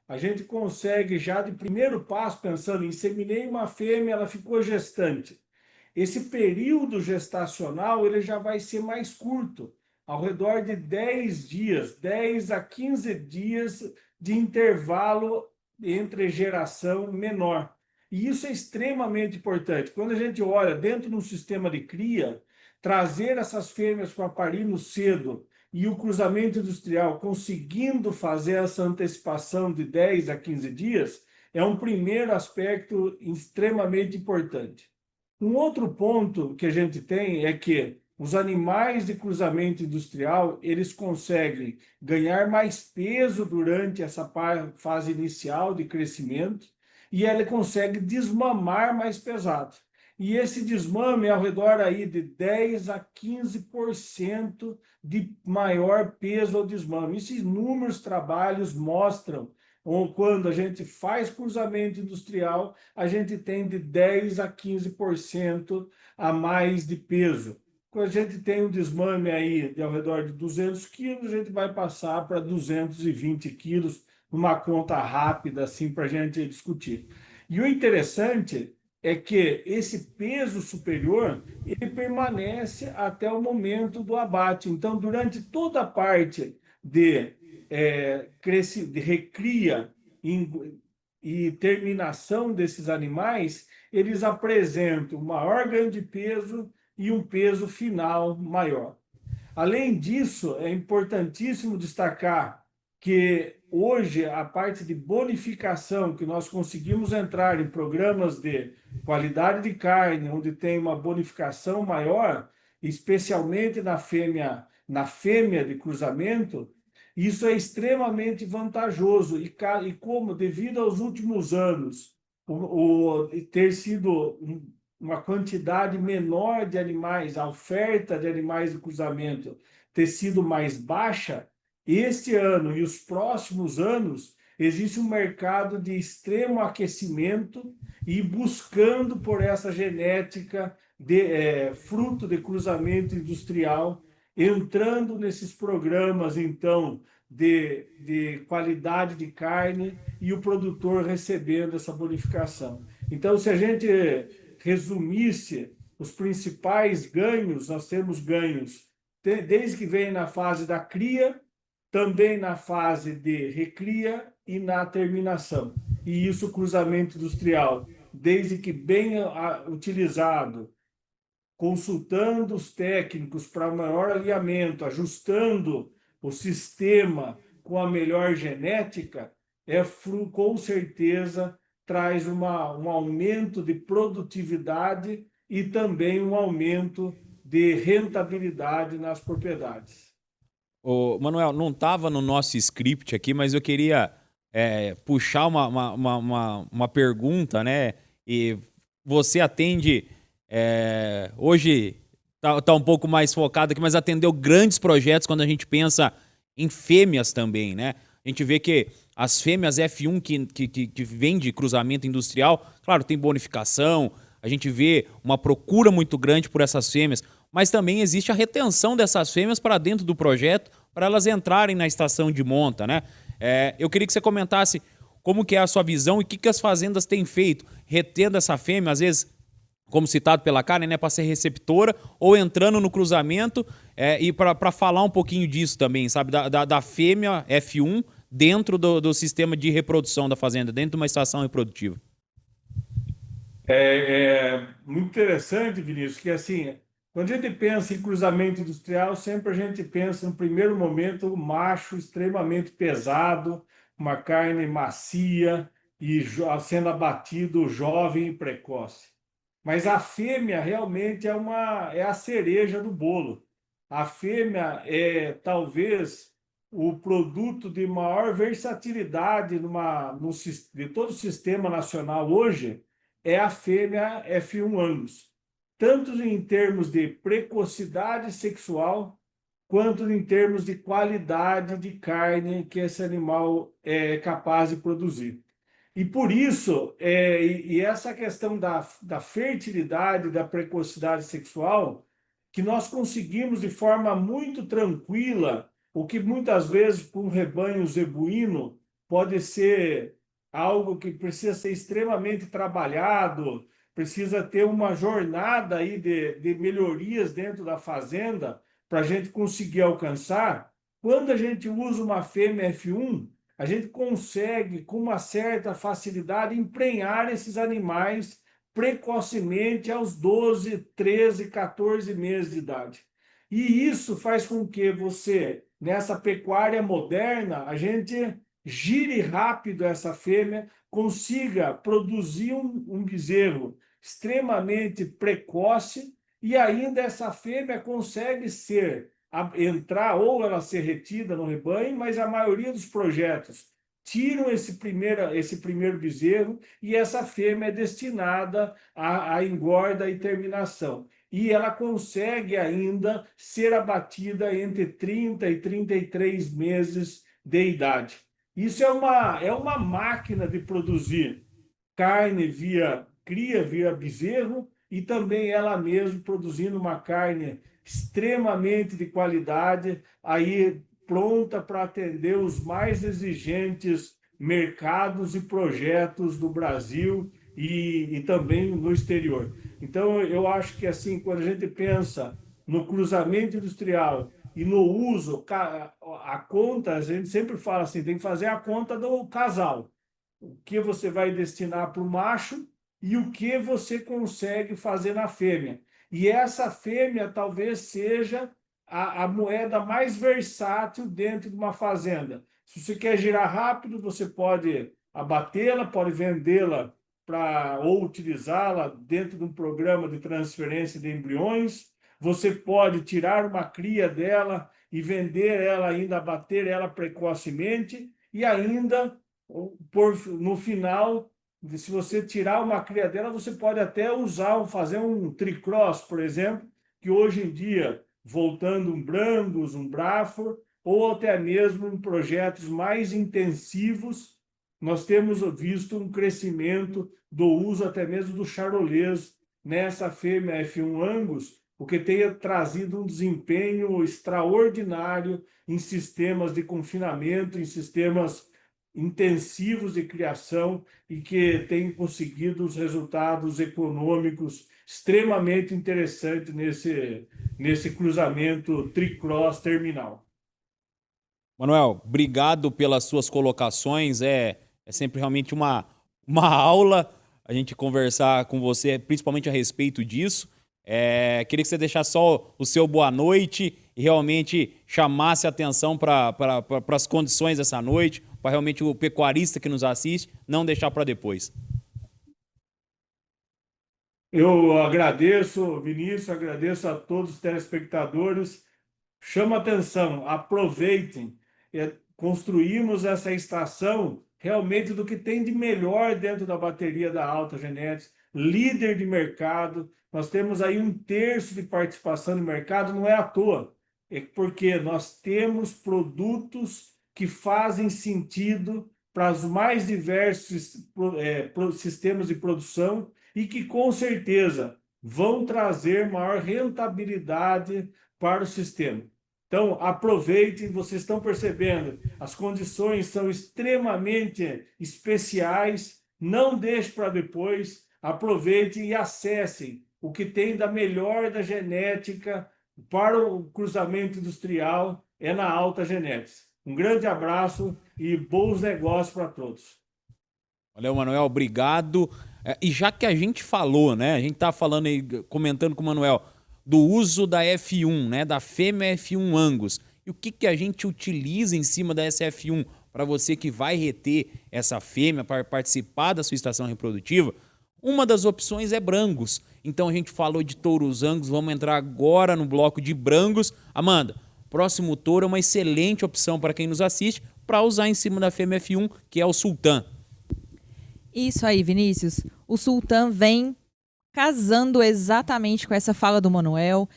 a gente consegue já de primeiro passo, pensando em inseminei uma fêmea, ela ficou gestante. Esse período gestacional ele já vai ser mais curto, ao redor de 10 dias, 10 a 15 dias de intervalo entre geração menor. E isso é extremamente importante. Quando a gente olha dentro de um sistema de cria, trazer essas fêmeas para parir no cedo e o cruzamento industrial conseguindo fazer essa antecipação de 10 a 15 dias, é um primeiro aspecto extremamente importante. Um outro ponto que a gente tem é que os animais de cruzamento industrial, eles conseguem ganhar mais peso durante essa fase inicial de crescimento e ele consegue desmamar mais pesado. E esse desmame é ao redor aí de 10 a 15% de maior peso ao desmame. Isso inúmeros trabalhos mostram. Ou quando a gente faz cruzamento industrial, a gente tem de 10 a 15% a mais de peso. Quando a gente tem um desmame aí de ao redor de 200 quilos, a gente vai passar para 220 quilos, numa conta rápida, assim, para a gente discutir. E o interessante é que esse peso superior, ele permanece até o momento do abate. Então, durante toda a parte de recria e terminação desses animais, eles apresentam maior ganho de peso e um peso final maior. Além disso, é importantíssimo destacar que hoje a parte de bonificação, que nós conseguimos entrar em programas de qualidade de carne, onde tem uma bonificação maior, especialmente na fêmea de cruzamento, isso é extremamente vantajoso. E como, devido aos últimos anos, ter sido uma quantidade menor de animais, a oferta de animais de cruzamento ter sido mais baixa, este ano e os próximos anos, existe um mercado de extremo aquecimento e buscando por essa genética fruto de cruzamento industrial, entrando nesses programas, então, de qualidade de carne e o produtor recebendo essa bonificação. Então, se a gente resumisse os principais ganhos, nós temos ganhos desde que vem na fase da cria, também na fase de recria e na terminação. E isso, o cruzamento industrial, desde que bem utilizado, consultando os técnicos para maior alinhamento, ajustando o sistema com a melhor genética, com certeza traz um aumento de produtividade e também um aumento de rentabilidade nas propriedades. Ô, Manuel, não estava no nosso script aqui, mas eu queria puxar uma pergunta, né? E você atende, hoje tá um pouco mais focado aqui, mas atendeu grandes projetos quando a gente pensa em fêmeas também, né? A gente vê que as fêmeas F1 que vem de cruzamento industrial, claro, tem bonificação, a gente vê uma procura muito grande por essas fêmeas, mas também existe a retenção dessas fêmeas para dentro do projeto, para elas entrarem na estação de monta, né? Eu queria que você comentasse como que é a sua visão e o que as fazendas têm feito, retendo essa fêmea, às vezes, como citado pela Karen, né, para ser receptora ou entrando no cruzamento, e para falar um pouquinho disso também, sabe, da fêmea F1 dentro do sistema de reprodução da fazenda, dentro de uma estação reprodutiva. É muito interessante, Vinícius, que assim, quando a gente pensa em cruzamento industrial, sempre a gente pensa, no primeiro momento, o macho extremamente pesado, uma carne macia e sendo abatido jovem e precoce. Mas a fêmea realmente é a cereja do bolo. A fêmea é talvez o produto de maior versatilidade de todo o sistema nacional hoje, é a fêmea F1 Angus, tanto em termos de precocidade sexual, quanto em termos de qualidade de carne que esse animal é capaz de produzir. E por isso, essa questão da fertilidade, da precocidade sexual, que nós conseguimos de forma muito tranquila, o que muitas vezes para um rebanho zebuíno pode ser algo que precisa ser extremamente trabalhado, precisa ter uma jornada aí de melhorias dentro da fazenda para a gente conseguir alcançar. Quando a gente usa uma fêmea F1, a gente consegue, com uma certa facilidade, emprenhar esses animais precocemente aos 12, 13, 14 meses de idade. E isso faz com que você, nessa pecuária moderna, a gente gire rápido essa fêmea, consiga produzir um bezerro extremamente precoce e ainda essa fêmea consegue entrar ou ela ser retida no rebanho, mas a maioria dos projetos tiram esse primeiro bezerro e essa fêmea é destinada à engorda e terminação. E ela consegue ainda ser abatida entre 30 e 33 meses de idade. Isso é uma máquina de produzir carne via cria, via bezerro, e também ela mesma produzindo uma carne extremamente de qualidade, aí pronta para atender os mais exigentes mercados e projetos do Brasil e também no exterior. Então, eu acho que assim, quando a gente pensa no cruzamento industrial e no uso, a conta, a gente sempre fala assim, tem que fazer a conta do casal. O que você vai destinar para o macho e o que você consegue fazer na fêmea. E essa fêmea talvez seja a moeda mais versátil dentro de uma fazenda. Se você quer girar rápido, você pode abatê-la, pode vendê-la ou utilizá-la dentro de um programa de transferência de embriões. Você pode tirar uma cria dela e vender ela ainda, abater ela precocemente e ainda, no final, se você tirar uma cria dela, você pode até fazer um tricross, por exemplo, que hoje em dia, voltando um Brangus, um Braford, ou até mesmo em projetos mais intensivos, nós temos visto um crescimento do uso até mesmo do charolês nessa fêmea F1 Angus, o que tenha trazido um desempenho extraordinário em sistemas de confinamento, em sistemas intensivos de criação e que tem conseguido os resultados econômicos extremamente interessantes nesse cruzamento tricross terminal. Manuel, obrigado pelas suas colocações. É sempre realmente uma aula a gente conversar com você, principalmente a respeito disso. Queria que você deixasse só o seu boa noite e realmente chamasse atenção para as condições dessa noite, para realmente o pecuarista que nos assiste não deixar para depois. Eu agradeço, Vinícius, agradeço a todos os telespectadores. Chama atenção, aproveitem. Construímos essa estação realmente do que tem de melhor dentro da bateria da Alta Genética, líder de mercado. Nós temos aí 1/3 de participação no mercado, não é à toa. É porque nós temos produtos que fazem sentido para os mais diversos sistemas de produção e que, com certeza, vão trazer maior rentabilidade para o sistema. Então, aproveitem, vocês estão percebendo, as condições são extremamente especiais, não deixe para depois, aproveitem e acessem o que tem da melhor da genética para o cruzamento industrial, é na Alta Genética. Um grande abraço e bons negócios para todos. Valeu, Manuel, obrigado. E já que a gente falou, né, a gente tá falando aí, comentando com o Manuel, do uso da F1, né, da fêmea F1 Angus. E o que a gente utiliza em cima da SF1 para você que vai reter essa fêmea para participar da sua estação reprodutiva? Uma das opções é Brangos. Então a gente falou de touros Angus, vamos entrar agora no bloco de Brangos. Amanda, próximo touro é uma excelente opção para quem nos assiste para usar em cima da fêmea F1, que é o Sultan. Isso aí, Vinícius. O Sultan vem casando exatamente com essa fala do Manuel,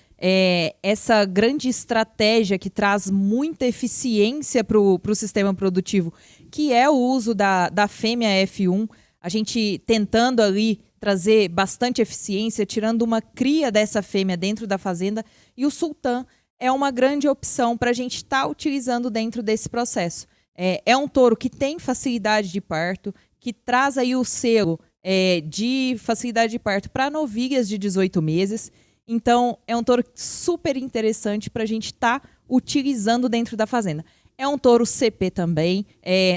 essa grande estratégia que traz muita eficiência para o sistema produtivo, que é o uso da fêmea F1, a gente tentando ali trazer bastante eficiência, tirando uma cria dessa fêmea dentro da fazenda, e o Sultan é uma grande opção para a gente estar utilizando dentro desse processo. É um touro que tem facilidade de parto, que traz aí o selo de facilidade de parto para novilhas de 18 meses. Então, é um touro super interessante para a gente estar utilizando dentro da fazenda. É um touro CP também,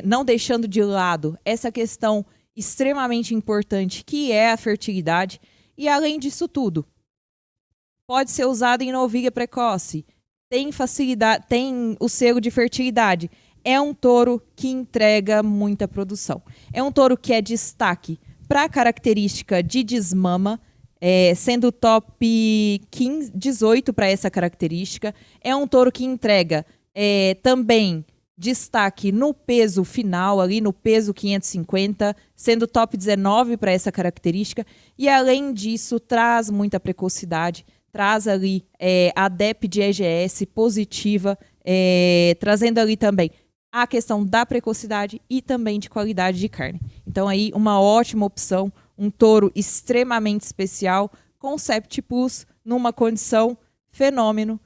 não deixando de lado essa questão extremamente importante, que é a fertilidade. E, além disso tudo, pode ser usado em novilha precoce, tem facilidade, tem o selo de fertilidade. É um touro que entrega muita produção. É um touro que é destaque para a característica de desmama, sendo top 15, 18 para essa característica. É um touro que entrega também destaque no peso final, ali no peso 550, sendo top 19 para essa característica. E, além disso, traz muita precocidade, traz ali a DEP de EGS positiva, trazendo ali também a questão da precocidade e também de qualidade de carne. Então, aí, uma ótima opção, um touro extremamente especial, com Sept Plus, numa condição fenômeno,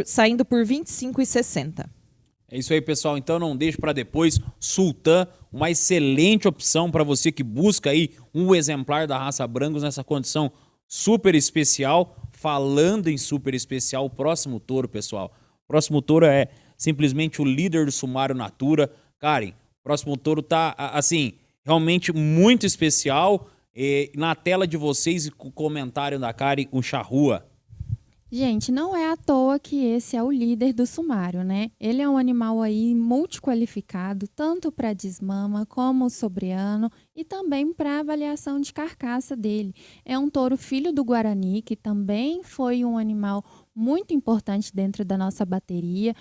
saindo por 25,60. É isso aí, pessoal. Então, não deixe para depois. Sultan, uma excelente opção para você que busca aí um exemplar da raça Brangos nessa condição super especial. Falando em super especial, o próximo touro, pessoal. O próximo touro é simplesmente o líder do Sumário Natura. Karen, o próximo touro tá, assim, realmente muito especial. Na tela de vocês e com o comentário da Karen, o Charrua. Gente, não é à toa que esse é o líder do sumário, né? Ele é um animal aí multiqualificado, tanto para desmama como sobreano e também para avaliação de carcaça dele. É um touro filho do Guarani, que também foi um animal muito importante dentro da nossa bateria.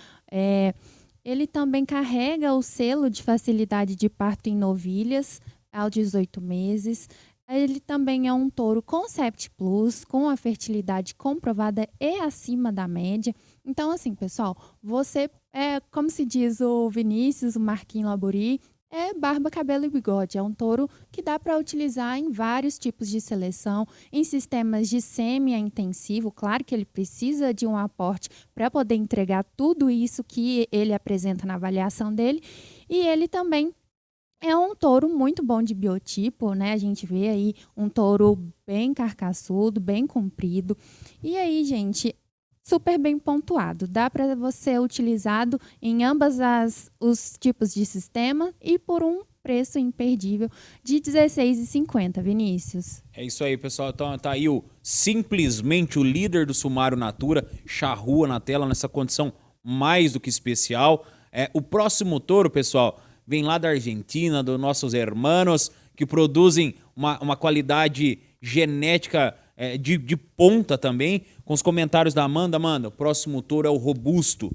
Ele também carrega o selo de facilidade de parto em novilhas aos 18 meses. Ele também é um touro com Sept Plus, com a fertilidade comprovada e acima da média. Então, assim, pessoal, você como se diz o Vinícius, o Marquinhos Labori, barba, cabelo e bigode. É um touro que dá para utilizar em vários tipos de seleção, em sistemas de semi-intensivo. Claro que ele precisa de um aporte para poder entregar tudo isso que ele apresenta na avaliação dele. E ele também é um touro muito bom de biotipo, né? A gente vê aí um touro bem carcaçudo, bem comprido. E aí, gente, super bem pontuado. Dá para você utilizado em ambas os tipos de sistema e por um preço imperdível de R$ 16,50, Vinícius. É isso aí, pessoal. Então tá aí simplesmente o líder do Sumário Natura, charrua na tela, nessa condição mais do que especial. O próximo touro, pessoal, vem lá da Argentina, dos nossos hermanos, que produzem uma qualidade genética de ponta também. Com os comentários da Amanda. Amanda, o próximo touro é o Robusto.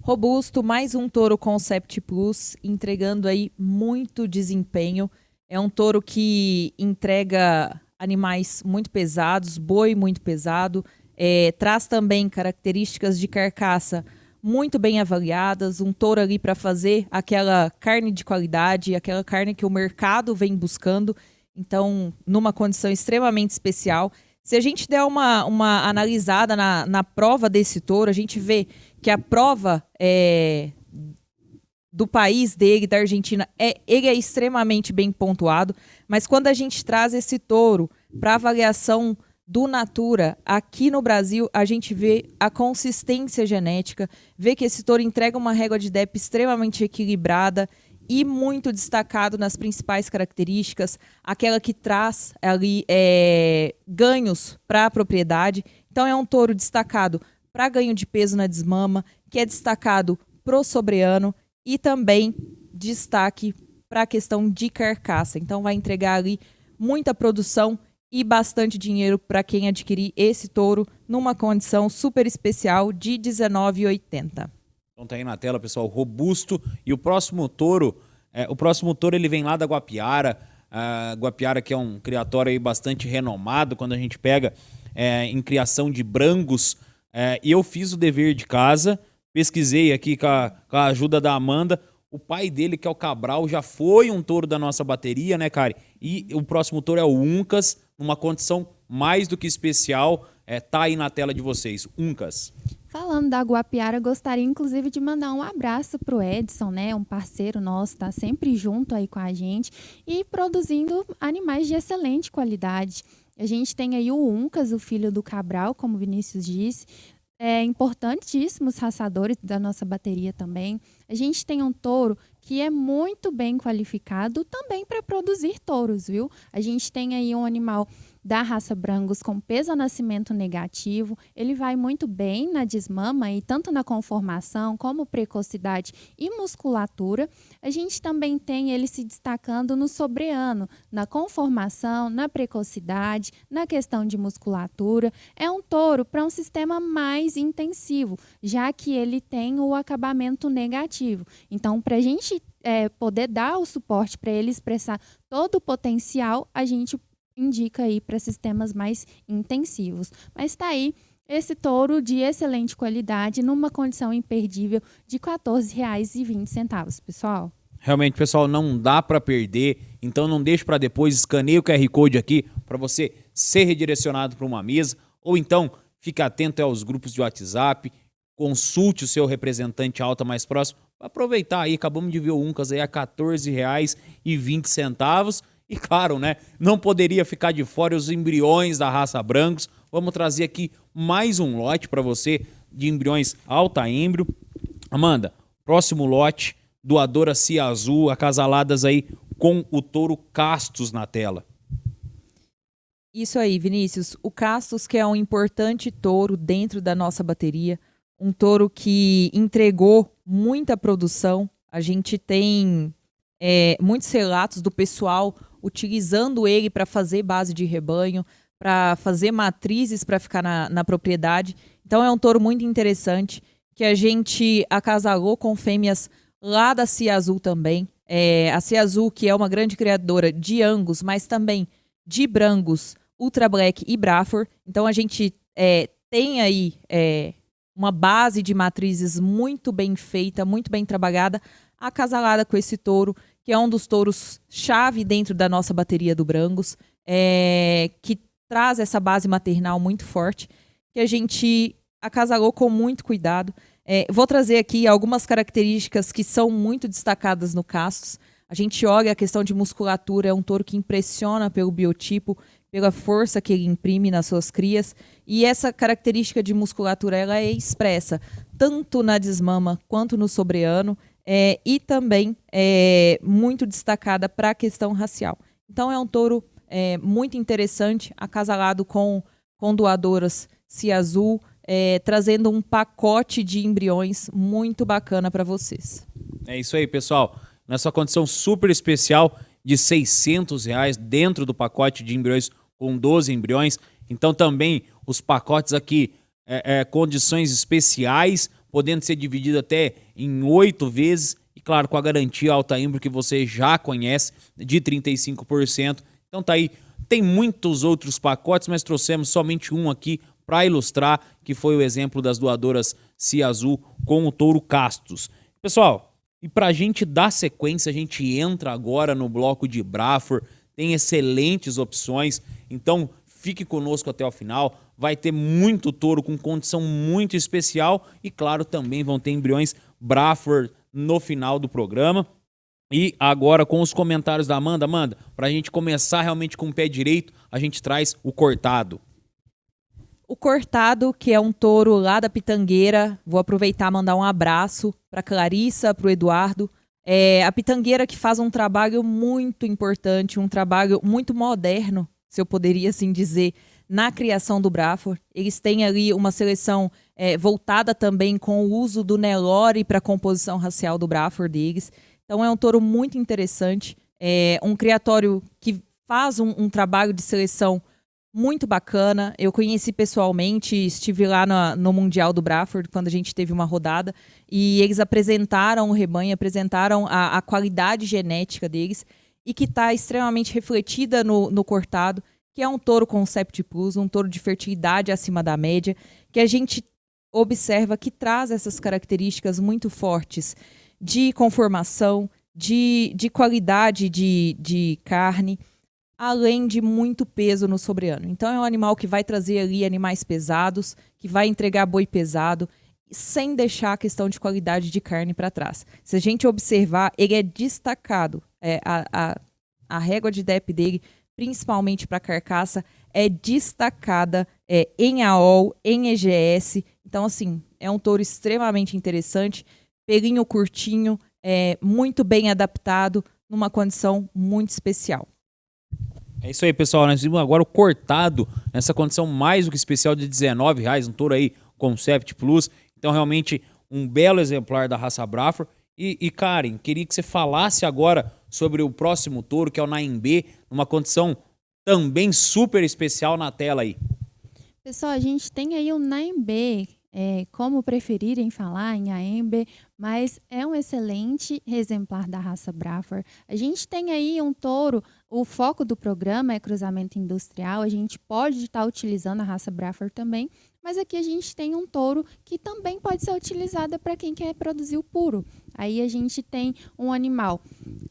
Robusto, mais um touro Concept Plus, entregando aí muito desempenho. É um touro que entrega animais muito pesados, boi muito pesado, traz também características de carcaça muito bem avaliadas, um touro ali para fazer aquela carne de qualidade, aquela carne que o mercado vem buscando, então numa condição extremamente especial. Se a gente der uma analisada na prova desse touro, a gente vê que a prova do país dele, da Argentina, ele é extremamente bem pontuado, mas quando a gente traz esse touro para avaliação do Natura, aqui no Brasil, a gente vê a consistência genética, vê que esse touro entrega uma régua de DEP extremamente equilibrada e muito destacado nas principais características, aquela que traz ali ganhos para a propriedade. Então é um touro destacado para ganho de peso na desmama, que é destacado pro sobreano e também destaque para a questão de carcaça. Então vai entregar ali muita produção e bastante dinheiro para quem adquirir esse touro numa condição super especial de R$ 19,80. Então tá aí na tela, pessoal, Robusto. E o próximo touro ele vem lá da Guapiara. Guapiara, que é um criatório aí bastante renomado quando a gente pega em criação de brangos. E eu fiz o dever de casa, pesquisei aqui com a ajuda da Amanda. O pai dele, que é o Cabral, já foi um touro da nossa bateria, né, Kari? E o próximo touro é o Uncas, numa condição mais do que especial. Tá aí na tela de vocês, Uncas. Falando da Guapiara, gostaria inclusive de mandar um abraço pro Edson, né? Um parceiro nosso, tá sempre junto aí com a gente e produzindo animais de excelente qualidade. A gente tem aí o Uncas, o filho do Cabral, como o Vinícius disse, importantíssimos raçadores da nossa bateria também. A gente tem um touro que é muito bem qualificado também para produzir touros, viu? A gente tem aí um animal da raça Brangos com peso a nascimento negativo. Ele vai muito bem na desmama e tanto na conformação como precocidade e musculatura. A gente também tem ele se destacando no sobreano, na conformação, na precocidade, na questão de musculatura. É um touro para um sistema mais intensivo, já que ele tem o acabamento negativo. Então, para a gente poder dar o suporte para ele expressar todo o potencial, a gente indica aí para sistemas mais intensivos. Mas está aí esse touro de excelente qualidade numa condição imperdível de R$ 14,20, pessoal. Realmente, pessoal, não dá para perder, então não deixe para depois, escaneie o QR Code aqui para você ser redirecionado para uma mesa, ou então fique atento aos grupos de WhatsApp, consulte o seu representante alta mais próximo, para aproveitar aí, acabamos de ver o Uncas aí a R$ 14,20, e claro, né, não poderia ficar de fora os embriões da raça Brangos. Vamos trazer aqui mais um lote para você de embriões alta êmbrio. Amanda, próximo lote, doadora Cia Azul, acasaladas aí com o touro Castos na tela. Isso aí, Vinícius. O Castos, que é um importante touro dentro da nossa bateria, um touro que entregou muita produção. A gente tem muitos relatos do pessoal utilizando ele para fazer base de rebanho, para fazer matrizes para ficar na propriedade. Então é um touro muito interessante, que a gente acasalou com fêmeas lá da Cia Azul também. A Cia Azul, que é uma grande criadora de Angus, mas também de Brangos, Ultra Black e Braford. Então a gente tem aí uma base de matrizes muito bem feita, muito bem trabalhada, acasalada com esse touro, que é um dos touros chave dentro da nossa bateria do Brangos, que traz essa base maternal muito forte, que a gente acasalou com muito cuidado. Vou trazer aqui algumas características que são muito destacadas no Castos. A gente olha a questão de musculatura, é um touro que impressiona pelo biotipo, pela força que ele imprime nas suas crias, e essa característica de musculatura ela é expressa tanto na desmama quanto no sobreano. e também muito destacada para a questão racial. Então é um touro muito interessante, acasalado com doadoras Cia Azul, trazendo um pacote de embriões muito bacana para vocês. É isso aí, pessoal. Nessa condição super especial de R$600 dentro do pacote de embriões com 12 embriões. Então também os pacotes aqui, condições especiais, podendo ser dividido até em 8 vezes. E claro, com a garantia alta embrio que você já conhece, de 35%. Então tá aí. Tem muitos outros pacotes, mas trouxemos somente um aqui para ilustrar, que foi o exemplo das doadoras Cia Azul com o touro Castos. Pessoal, e para a gente dar sequência, a gente entra agora no bloco de Braford, tem excelentes opções, então fique conosco até o final, vai ter muito touro com condição muito especial e claro, também vão ter embriões Braford no final do programa. E agora com os comentários da Amanda. Amanda, para a gente começar realmente com o pé direito, a gente traz o cortado. O cortado, que é um touro lá da Pitangueira, vou aproveitar e mandar um abraço para Clarissa, para o Eduardo. A Pitangueira que faz um trabalho muito importante, um trabalho muito moderno, se eu poderia assim dizer, na criação do Braford. Eles têm ali uma seleção voltada também com o uso do Nelore para a composição racial do Braford deles. Então é um touro muito interessante, um criatório que faz um trabalho de seleção muito bacana. Eu conheci pessoalmente, estive lá no Mundial do Braford, quando a gente teve uma rodada, e eles apresentaram o rebanho, apresentaram a qualidade genética deles, e que está extremamente refletida no cortado, que é um touro Concept Plus, um touro de fertilidade acima da média, que a gente observa que traz essas características muito fortes de conformação, de qualidade de carne, além de muito peso no sobreano. Então é um animal que vai trazer ali animais pesados, que vai entregar boi pesado, sem deixar a questão de qualidade de carne para trás. Se a gente observar, ele é destacado. A régua de DEP dele, principalmente para carcaça, é destacada em AOL, em EGS. Então, assim, é um touro extremamente interessante, pelinho curtinho, muito bem adaptado, numa condição muito especial. É isso aí, pessoal. Nós vimos agora o cortado nessa condição mais do que especial de R$19, um touro aí Concept Plus. Então, realmente, um belo exemplar da raça Braford. E Karen, queria que você falasse agora sobre o próximo touro, que é o Naim B, numa condição também super especial na tela aí. Pessoal, a gente tem aí o Naim B, como preferirem falar em AMB, mas é um excelente exemplar da raça Braford. A gente tem aí um touro, o foco do programa é cruzamento industrial, a gente pode estar utilizando a raça Braford também, mas aqui a gente tem um touro que também pode ser utilizado para quem quer produzir o puro. Aí a gente tem um animal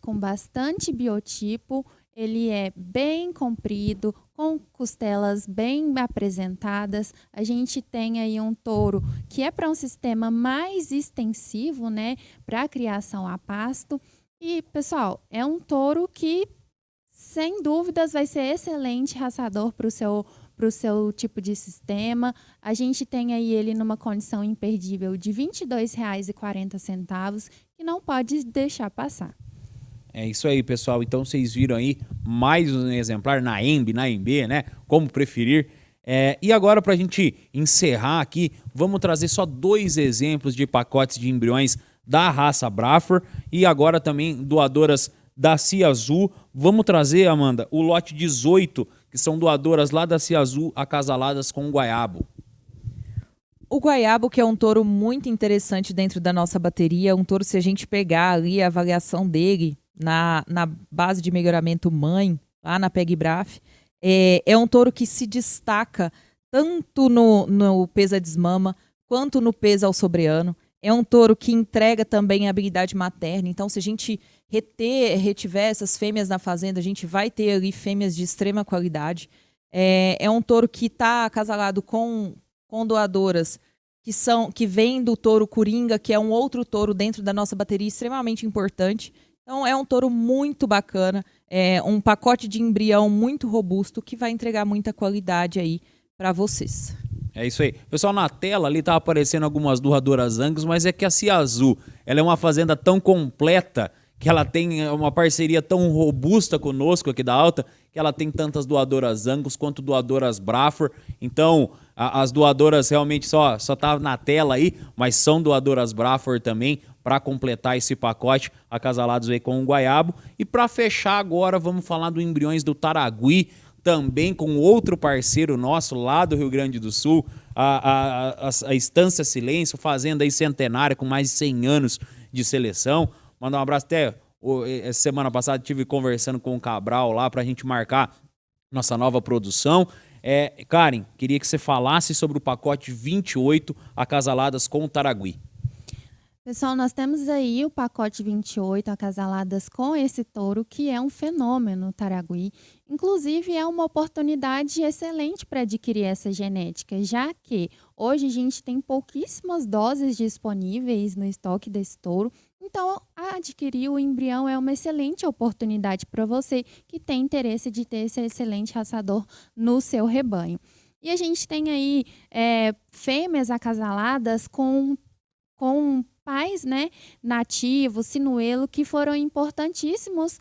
com bastante biotipo, ele é bem comprido, com costelas bem apresentadas. A gente tem aí um touro que é para um sistema mais extensivo, né, para a criação a pasto. E, pessoal, é um touro que, sem dúvidas, vai ser excelente raçador para o seu tipo de sistema. A gente tem aí ele numa condição imperdível de R$ 22,40, que não pode deixar passar. É isso aí, pessoal. Então vocês viram aí mais um exemplar na AMB, né? Como preferir. E agora, para a gente encerrar aqui, vamos trazer só 2 exemplos de pacotes de embriões da raça Braford e agora também doadoras da Cia Azul. Vamos trazer, Amanda, o lote 18, que são doadoras lá da Cia Azul acasaladas com o Guaiabo. O Guaiabo, que é um touro muito interessante dentro da nossa bateria, um touro, se a gente pegar ali a avaliação dele na base de melhoramento mãe, lá na PEG Braf, é um touro que se destaca tanto no peso a desmama, quanto no peso ao sobreano. É um touro que entrega também a habilidade materna. Então, se a gente retiver essas fêmeas na fazenda, a gente vai ter ali fêmeas de extrema qualidade. É um touro que está acasalado com doadoras que vem do touro Coringa, que é um outro touro dentro da nossa bateria extremamente importante. Então é um touro muito bacana, um pacote de embrião muito robusto que vai entregar muita qualidade aí para vocês. É isso aí. Pessoal, na tela ali tá aparecendo algumas doadoras Angus, mas é que a Cia Azul, ela é uma fazenda tão completa, que ela tem uma parceria tão robusta conosco aqui da Alta, que ela tem tantas doadoras Angus quanto doadoras Braford. Então, as doadoras realmente só tá na tela aí, mas são doadoras Braford também, para completar esse pacote, acasalados aí com o Guaiabo. E para fechar agora, vamos falar do Embriões do Taragüi, também com outro parceiro nosso lá do Rio Grande do Sul, a Estância Silêncio, fazenda aí centenária com mais de 100 anos de seleção. Mandar um abraço até, essa semana passada estive conversando com o Cabral lá para a gente marcar nossa nova produção. Karen, queria que você falasse sobre o pacote 28 acasaladas com o Taragüi. Pessoal, nós temos aí o pacote 28 acasaladas com esse touro, que é um fenômeno, Taragüi. Inclusive, é uma oportunidade excelente para adquirir essa genética, já que hoje a gente tem pouquíssimas doses disponíveis no estoque desse touro. Então, adquirir o embrião é uma excelente oportunidade para você que tem interesse de ter esse excelente raçador no seu rebanho. E a gente tem aí fêmeas acasaladas com pais, né, nativos, sinuelo, que foram importantíssimos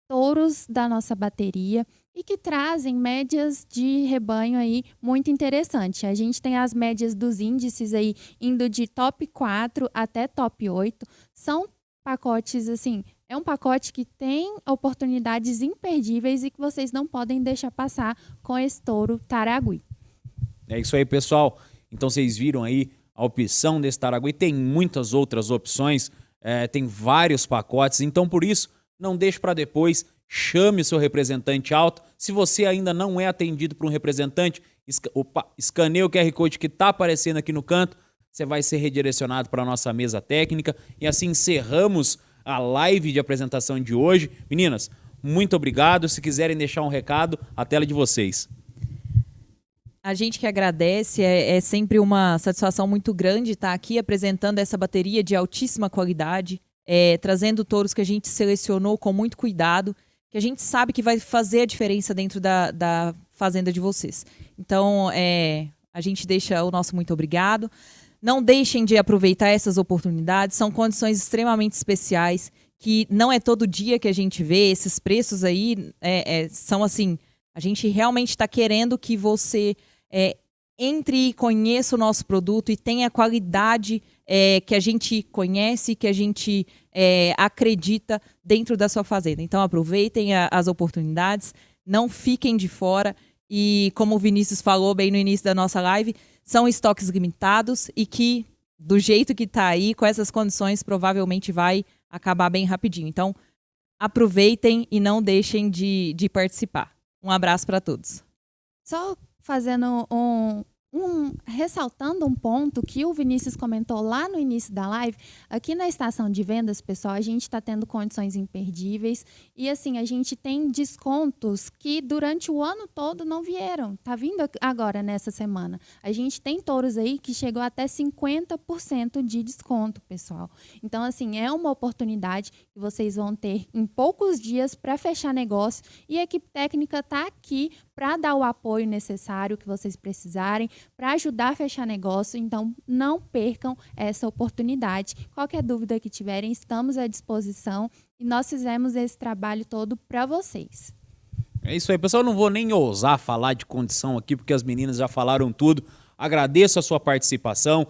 touros da nossa bateria e que trazem médias de rebanho aí muito interessante. A gente tem as médias dos índices aí indo de top 4 até top 8. São pacotes, assim, é um pacote que tem oportunidades imperdíveis e que vocês não podem deixar passar com esse touro Taragüi. É isso aí, pessoal. Então vocês viram aí a opção desse Taragüi. Tem muitas outras opções, tem vários pacotes. Então, por isso, não deixe para depois. Chame o seu representante Alta. Se você ainda não é atendido por um representante, escaneie o QR Code que está aparecendo aqui no canto. Você vai ser redirecionado para a nossa mesa técnica. E assim encerramos a live de apresentação de hoje. Meninas, muito obrigado. Se quiserem deixar um recado, a tela é de vocês. A gente que agradece, é sempre uma satisfação muito grande estar aqui apresentando essa bateria de altíssima qualidade, trazendo touros que a gente selecionou com muito cuidado, que a gente sabe que vai fazer a diferença dentro da fazenda de vocês. Então, a gente deixa o nosso muito obrigado. Não deixem de aproveitar essas oportunidades, são condições extremamente especiais, que não é todo dia que a gente vê. Esses preços aí são assim, a gente realmente está querendo que você entre e conheça o nosso produto e tenha a qualidade que a gente conhece, que a gente acredita dentro da sua fazenda. Então aproveitem as oportunidades, não fiquem de fora e, como o Vinícius falou bem no início da nossa live, são estoques limitados e que, do jeito que está aí, com essas condições, provavelmente vai acabar bem rapidinho. Então aproveitem e não deixem de participar. Um abraço para todos. Só fazendo ressaltando um ponto que o Vinícius comentou lá no início da live, aqui na estação de vendas, pessoal, a gente está tendo condições imperdíveis e, assim, a gente tem descontos que durante o ano todo não vieram. Tá vindo agora nessa semana. A gente tem touros aí que chegou até 50% de desconto, pessoal. Então, assim, é uma oportunidade que vocês vão ter em poucos dias para fechar negócio e a equipe técnica está aqui para dar o apoio necessário que vocês precisarem, para ajudar a fechar negócio. Então, não percam essa oportunidade. Qualquer dúvida que tiverem, estamos à disposição e nós fizemos esse trabalho todo para vocês. É isso aí, pessoal. Eu não vou nem ousar falar de condição aqui, porque as meninas já falaram tudo. Agradeço a sua participação.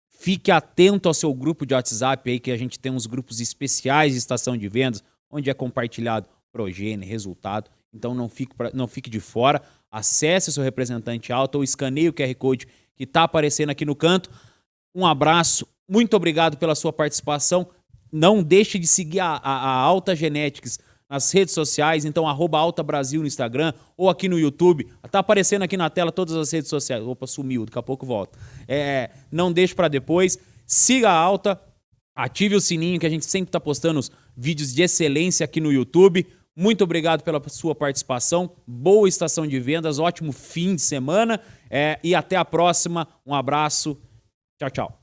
Fique atento ao seu grupo de WhatsApp aí, que a gente tem uns grupos especiais de estação de vendas, onde é compartilhado progênie, resultado. Então não fique de fora. Acesse o seu representante Alta ou escaneie o QR Code que está aparecendo aqui no canto. Um abraço, muito obrigado pela sua participação. Não deixe de seguir a Alta Genetics nas redes sociais, então @AltaBrasil no Instagram ou aqui no YouTube. Está aparecendo aqui na tela todas as redes sociais. Opa, sumiu, daqui a pouco volta. Não deixe para depois. Siga a Alta, ative o sininho que a gente sempre está postando os vídeos de excelência aqui no YouTube. Muito obrigado pela sua participação. Boa estação de vendas, ótimo fim de semana e até a próxima. Um abraço. Tchau, tchau.